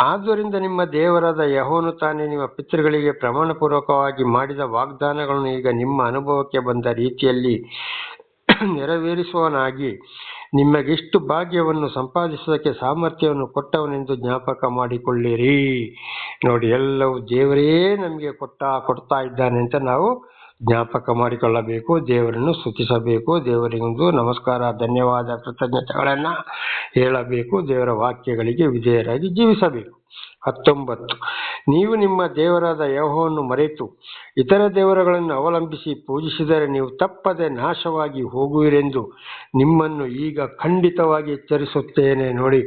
ಆದ್ದರಿಂದ ನಿಮ್ಮ ದೇವರಾದ ಯೆಹೋವನು ತಾನೇ ನಿಮ್ಮ ಪಿತೃಗಳಿಗೆ ಪ್ರಮಾಣಪೂರ್ವಕವಾಗಿ ಮಾಡಿದ ವಾಗ್ದಾನಗಳನ್ನು ಈಗ ನಿಮ್ಮ ಅನುಭವಕ್ಕೆ ಬಂದ ರೀತಿಯಲ್ಲಿ ನೆರವೇರಿಸುವವನಾಗಿ ನಿಮಗಿಷ್ಟು ಭಾಗ್ಯವನ್ನು ಸಂಪಾದಿಸುವುದಕ್ಕೆ ಸಾಮರ್ಥ್ಯವನ್ನು ಕೊಟ್ಟವನೆಂದು ಜ್ಞಾಪಕ ಮಾಡಿಕೊಳ್ಳಿರಿ. ನೋಡಿ, ಎಲ್ಲವೂ ದೇವರೇ ನಮಗೆ ಕೊಡ್ತಾ ಇದ್ದಾನೆ ಅಂತ ನಾವು ಜ್ಞಾಪಕ ಮಾಡಿಕೊಳ್ಳಬೇಕು. ದೇವರನ್ನು ಸ್ತುತಿಸಬೇಕು. ದೇವರಿಗೊಂದು ನಮಸ್ಕಾರ, ಧನ್ಯವಾದ, ಕೃತಜ್ಞತೆಗಳನ್ನು ಹೇಳಬೇಕು. ದೇವರ ವಾಕ್ಯಗಳಿಗೆ ವಿಧೇಯರಾಗಿ ಜೀವಿಸಬೇಕು. 19 ನೀವು ನಿಮ್ಮ ದೇವರಾದ ಯೆಹೋವನನ್ನು ಮರೆತು ಇತರ ದೇವರುಗಳನ್ನು ಅವಲಂಬಿಸಿ ಪೂಜಿಸಿದರೆ ನೀವು ತಪ್ಪದೆ ನಾಶವಾಗಿ ಹೋಗುವಿರೆಂದು ನಿಮ್ಮನ್ನು ಈಗ ಖಂಡಿತವಾಗಿ ಎಚ್ಚರಿಸುತ್ತೇನೆ. ನೋಡಿ,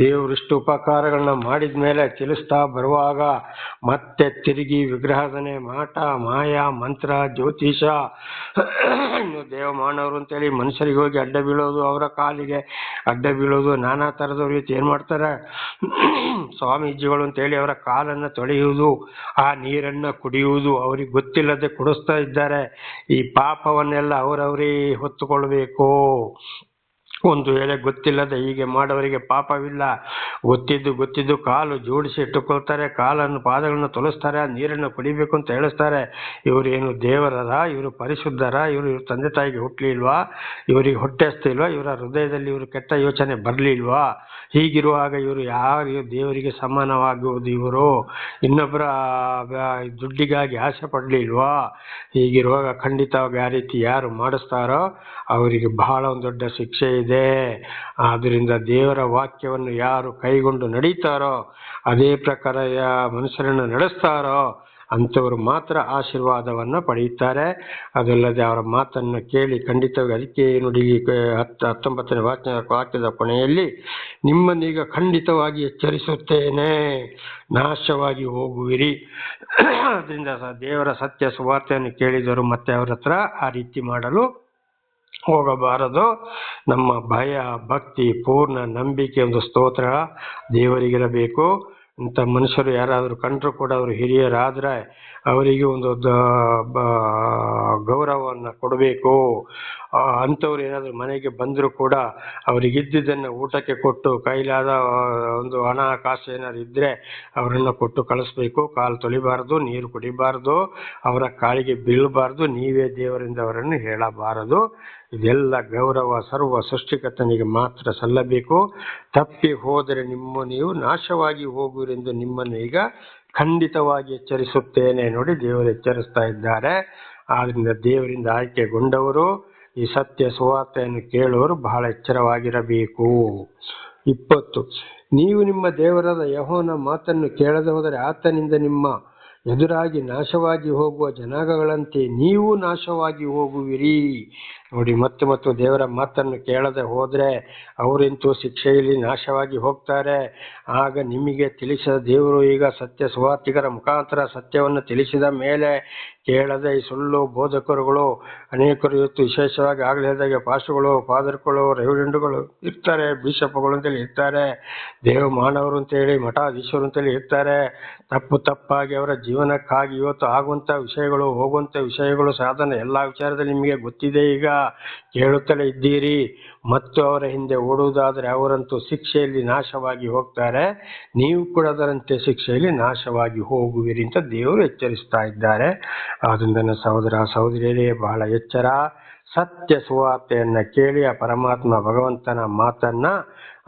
ದೇವರಿಷ್ಟು ಉಪಕಾರಗಳನ್ನ ಮಾಡಿದ ಮೇಲೆ ತಿಳಿಸ್ತಾ ಬರುವಾಗ ಮತ್ತೆ ತಿರುಗಿ ವಿಗ್ರಹಧನೆ, ಮಾಟ, ಮಾಯ, ಮಂತ್ರ, ಜ್ಯೋತಿಷ, ಇನ್ನು ದೇವಮಾನವರು ಅಂತೇಳಿ ಮನುಷ್ಯರಿಗೆ ಹೋಗಿ ಅಡ್ಡ ಬೀಳೋದು, ಅವರ ಕಾಲಿಗೆ ಅಡ್ಡ ಬೀಳೋದು, ನಾನಾ ಥರದ ರೀತಿ ಏನು ಮಾಡ್ತಾರೆ, ಸ್ವಾಮೀಜಿಗಳು ಅಂತೇಳಿ ಅವರ ಕಾಲನ್ನು ತೊಳೆಯುವುದು, ಆ ನೀರನ್ನು ಕುಡಿಯುವುದು, ಅವ್ರಿಗೆ ಗೊತ್ತಿಲ್ಲದೆ ಕುಡಿಸ್ತಾ ಇದ್ದಾರೆ. ಈ ಪಾಪವನ್ನೆಲ್ಲ ಅವರವರೇ ಹೊತ್ತುಕೊಳ್ಬೇಕು. ಒಂದು ವೇಳೆ ಗೊತ್ತಿಲ್ಲದೆ ಹೀಗೆ ಮಾಡೋವರಿಗೆ ಪಾಪವಿಲ್ಲ. ಗೊತ್ತಿದ್ದು ಕಾಲು ಜೋಡಿಸಿ ಇಟ್ಟುಕೊಳ್ತಾರೆ, ಪಾದಗಳನ್ನು ತೊಲಸ್ತಾರೆ, ನೀರನ್ನು ಕುಡಿಬೇಕು ಅಂತ ಹೇಳಿಸ್ತಾರೆ. ಇವರು ಏನು ದೇವರರ? ಇವರು ಪರಿಶುದ್ಧರ? ಇವರು ತಂದೆ ತಾಯಿಗೆ ಹುಟ್ಟಲಿಲ್ವಾ? ಇವರಿಗೆ ಹೊಟ್ಟೆ ಹಸ್ತಿಲ್ವಾ? ಇವರ ಹೃದಯದಲ್ಲಿ ಇವರು ಕೆಟ್ಟ ಯೋಚನೆ ಬರಲಿಲ್ವಾ? ಹೀಗಿರುವಾಗ ಇವರು ಯಾರು ದೇವರಿಗೆ ಸಮಾನವಾಗುವುದು? ಇವರು ಇನ್ನೊಬ್ಬರ ದುಡ್ಡಿಗಾಗಿ ಆಸೆ ಪಡಲಿಲ್ವಾ? ಹೀಗಿರುವಾಗ ಖಂಡಿತವಾಗಿ ಆ ರೀತಿ ಯಾರು ಮಾಡಿಸ್ತಾರೋ ಅವರಿಗೆ ಬಹಳ ಒಂದು ದೊಡ್ಡ ಶಿಕ್ಷೆ ಇದೆ. ಆದ್ದರಿಂದ ದೇವರ ವಾಕ್ಯವನ್ನು ಯಾರು ಕೈಗೊಂಡು ನಡೀತಾರೋ, ಅದೇ ಪ್ರಕಾರ ಮನುಷ್ಯರನ್ನು ನಡೆಸ್ತಾರೋ ಅಂಥವರು ಮಾತ್ರ ಆಶೀರ್ವಾದವನ್ನು ಪಡೆಯುತ್ತಾರೆ. ಅದಲ್ಲದೆ ಅವರ ಮಾತನ್ನು ಕೇಳಿ ಖಂಡಿತವಾಗಿ, ಅದಕ್ಕೆ ನುಡಿ 19ನೇ ವಾಕ್ಯದ ಕೊನೆಯಲ್ಲಿ ನಿಮ್ಮನ್ನೀಗ ಖಂಡಿತವಾಗಿ ಎಚ್ಚರಿಸುತ್ತೇನೆ, ನಾಶವಾಗಿ ಹೋಗುವಿರಿ. ಅದರಿಂದ ದೇವರ ಸತ್ಯ ಸುವಾರ್ತೆಯನ್ನು ಕೇಳಿದರು ಮತ್ತೆ ಅವರ ಹತ್ರ ಆ ರೀತಿ ಮಾಡಲು ಹೋಗಬಾರದು. ನಮ್ಮ ಭಯ, ಭಕ್ತಿ, ಪೂರ್ಣ ನಂಬಿಕೆ, ಒಂದು ಸ್ತೋತ್ರ ದೇವರಿಗಿರಬೇಕು. ಇಂಥ ಮನುಷ್ಯರು ಯಾರಾದರೂ ಕಂಡರೂ ಕೂಡ ಅವರು ಹಿರಿಯರಾದರೆ ಅವರಿಗೆ ಒಂದು ಗೌರವವನ್ನು ಕೊಡಬೇಕು. ಅಂಥವ್ರು ಏನಾದರೂ ಮನೆಗೆ ಬಂದರೂ ಕೂಡ ಅವರಿಗಿದ್ದುದನ್ನು ಊಟಕ್ಕೆ ಕೊಟ್ಟು, ಕೈಲಾದ ಒಂದು ಹಣ ಕಾಸು ಏನಾದ್ರು ಇದ್ದರೆ ಅವರನ್ನು ಕೊಟ್ಟು ಕಳಿಸ್ಬೇಕು. ಕಾಲು ತೊಳಿಬಾರ್ದು, ನೀರು ಕುಡಿಬಾರ್ದು, ಅವರ ಕಾಲಿಗೆ ಬೀಳಬಾರ್ದು, ನೀವೇ ದೇವರಿಂದ ಅವರನ್ನು ಹೇಳಬಾರದು. ಇದೆಲ್ಲ ಗೌರವ ಸರ್ವ ಸೃಷ್ಟಿಕರ್ತನಿಗೆ ಮಾತ್ರ ಸಲ್ಲಬೇಕು. ತಪ್ಪಿ ಹೋದರೆ ನೀವು ನಾಶವಾಗಿ ಹೋಗುವಿರೆಂದು ನಿಮ್ಮನ್ನು ಈಗ ಖಂಡಿತವಾಗಿ ಎಚ್ಚರಿಸುತ್ತೇನೆ. ನೋಡಿ, ದೇವರು ಎಚ್ಚರಿಸ್ತಾ ಇದ್ದಾರೆ. ಆದ್ದರಿಂದ ದೇವರಿಂದ ಆಯ್ಕೆಗೊಂಡವರು, ಈ ಸತ್ಯ ಸುವಾರ್ತೆಯನ್ನು ಕೇಳುವವರು ಬಹಳ ಎಚ್ಚರವಾಗಿರಬೇಕು. 20 ನೀವು ನಿಮ್ಮ ದೇವರಾದ ಯೆಹೋವನ ಮಾತನ್ನು ಕೇಳದೆ ಹೋದರೆ ಆತನಿಂದ ನಿಮ್ಮ ಎದುರಾಗಿ ನಾಶವಾಗಿ ಹೋಗುವ ಜನಾಂಗಗಳಂತೆ ನೀವು ನಾಶವಾಗಿ ಹೋಗುವಿರಿ. ನೋಡಿ, ಮತ್ತು ದೇವರ ಮಾತನ್ನು ಕೇಳದೆ ಹೋದರೆ ಅವರಂತೂ ಶಿಕ್ಷೆಯಲ್ಲಿ ನಾಶವಾಗಿ ಹೋಗ್ತಾರೆ. ಆಗ ನಿಮಗೆ ತಿಳಿಸಿದ ದೇವರು ಈಗ ಸತ್ಯ ಸುವಾರ್ತಿಕರ ಮುಖಾಂತರ ಸತ್ಯವನ್ನು ತಿಳಿಸಿದ ಮೇಲೆ ಕೇಳದೆ ಈ ಸುಳ್ಳು ಬೋಧಕರುಗಳು ಅನೇಕರು ಇವತ್ತು, ವಿಶೇಷವಾಗಿ ಆಗಲೇ ಹೇಳಿದಾಗ ಪಾಸ್ಟರ್ಗಳು, ಫಾದರ್ಗಳು, ರೆವರೆಂಡ್ಗಳು ಇರ್ತಾರೆ, ಬಿಷಪ್ಗಳು ಅಂತೇಳಿ ಇರ್ತಾರೆ, ದೇವಮಾನವರು ಅಂತೇಳಿ, ಮಠಾಧೀಶರು ಅಂತೇಳಿ ಇರ್ತಾರೆ. ತಪ್ಪಾಗಿ ಅವರ ಜೀವನಕ್ಕಾಗಿ ಇವತ್ತು ಆಗುವಂಥ ವಿಷಯಗಳು, ಹೋಗುವಂಥ ವಿಷಯಗಳು, ಸಾಧನ ಎಲ್ಲ ವಿಚಾರದಲ್ಲಿ ನಿಮಗೆ ಗೊತ್ತಿದೆ. ಈಗ ಕೇಳುತ್ತಲೇ ಇದ್ದೀರಿ. ಮತ್ತು ಅವರ ಹಿಂದೆ ಓಡುವುದಾದರೆ ಅವರಂತೂ ಶಿಕ್ಷೆಯಲ್ಲಿ ನಾಶವಾಗಿ ಹೋಗ್ತಾರೆ, ನೀವು ಕೂಡ ಅದರಂತೆ ಶಿಕ್ಷೆಯಲ್ಲಿ ನಾಶವಾಗಿ ಹೋಗುವಿರಿ ಅಂತ ದೇವರು ಎಚ್ಚರಿಸ್ತಾ ಇದ್ದಾರೆ. ಆದ್ದರಿಂದ ನನ್ನ ಸಹೋದರ ಸಹೋದರಿಯರೇ, ಬಹಳ ಎಚ್ಚರ. ಸತ್ಯ ಸುವಾರ್ತೆಯನ್ನು ಕೇಳಿ ಆ ಪರಮಾತ್ಮ ಭಗವಂತನ ಮಾತನ್ನ,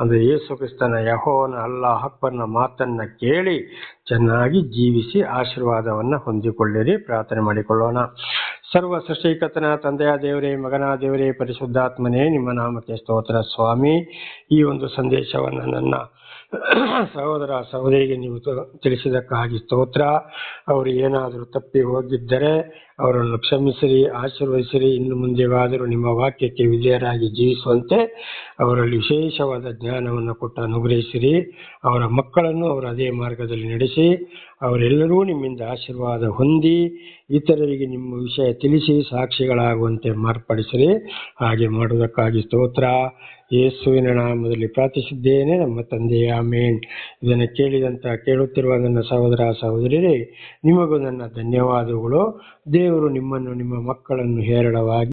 ಅಂದರೆ ಯೇಸು ಕ್ರಿಸ್ತನ, ಯೆಹೋವನ, ಅಲ್ಲಾಹ್ ಅಕ್ಬರ್ನ ಮಾತನ್ನ ಕೇಳಿ ಚೆನ್ನಾಗಿ ಜೀವಿಸಿ ಆಶೀರ್ವಾದವನ್ನು ಹೊಂದಿಕೊಳ್ಳಿರಿ. ಪ್ರಾರ್ಥನೆ ಮಾಡಿಕೊಳ್ಳೋಣ. ಸರ್ವ ಸೃಷ್ಟಿಕರ್ತನ ತಂದೆಯ ದೇವರೇ, ಮಗನ ದೇವರೇ, ಪರಿಶುದ್ಧಾತ್ಮನೇ, ನಿಮ್ಮ ನಾಮಕ್ಕೆ ಸ್ತೋತ್ರ ಸ್ವಾಮಿ. ಈ ಒಂದು ಸಂದೇಶವನ್ನು ನನ್ನ ಸಹೋದರ ಸಹೋದರಿಗೆ ನೀವು ತಿಳಿಸಿದ್ದಕ್ಕಾಗಿ ಸ್ತೋತ್ರ. ಅವರು ಏನಾದರೂ ತಪ್ಪಿ ಹೋಗಿದ್ದರೆ ಅವರನ್ನು ಕ್ಷಮಿಸಿರಿ, ಆಶೀರ್ವದಿಸಿರಿ. ಇನ್ನು ಮುಂದೆಗಾದರೂ ನಿಮ್ಮ ವಾಕ್ಯಕ್ಕೆ ವಿಧೇಯರಾಗಿ ಜೀವಿಸುವಂತೆ ಅವರಲ್ಲಿ ವಿಶೇಷವಾದ ಜ್ಞಾನವನ್ನು ಕೊಟ್ಟು ಅನುಗ್ರಹಿಸಿರಿ. ಅವರ ಮಕ್ಕಳನ್ನು ಅವರು ಅದೇ ಮಾರ್ಗದಲ್ಲಿ ನಡೆಸಿ ಅವರೆಲ್ಲರೂ ನಿಮ್ಮಿಂದ ಆಶೀರ್ವಾದ ಹೊಂದಿ ಇತರರಿಗೆ ನಿಮ್ಮ ವಿಷಯ ತಿಳಿಸಿ ಸಾಕ್ಷಿಗಳಾಗುವಂತೆ ಮಾರ್ಪಡಿಸಿರಿ. ಹಾಗೆ ಮಾಡುವುದಕ್ಕಾಗಿ ಸ್ತೋತ್ರ. ಯೇಸುವಿನ ನಾಮದಲ್ಲಿ ಪ್ರಾರ್ಥಿಸಿದ್ದೇನೆ, ನಮ್ಮ ತಂದೆಯ ಆಮೇನ್. ಇದನ್ನು ಕೇಳುತ್ತಿರುವ ನನ್ನ ಸಹೋದರ ಸಹೋದರಿಯರೇ, ನಿಮಗೂ ನನ್ನ ಧನ್ಯವಾದಗಳು. ದೇವರು ನಿಮ್ಮನ್ನು, ನಿಮ್ಮ ಮಕ್ಕಳನ್ನು ಹೇರಳವಾಗಿ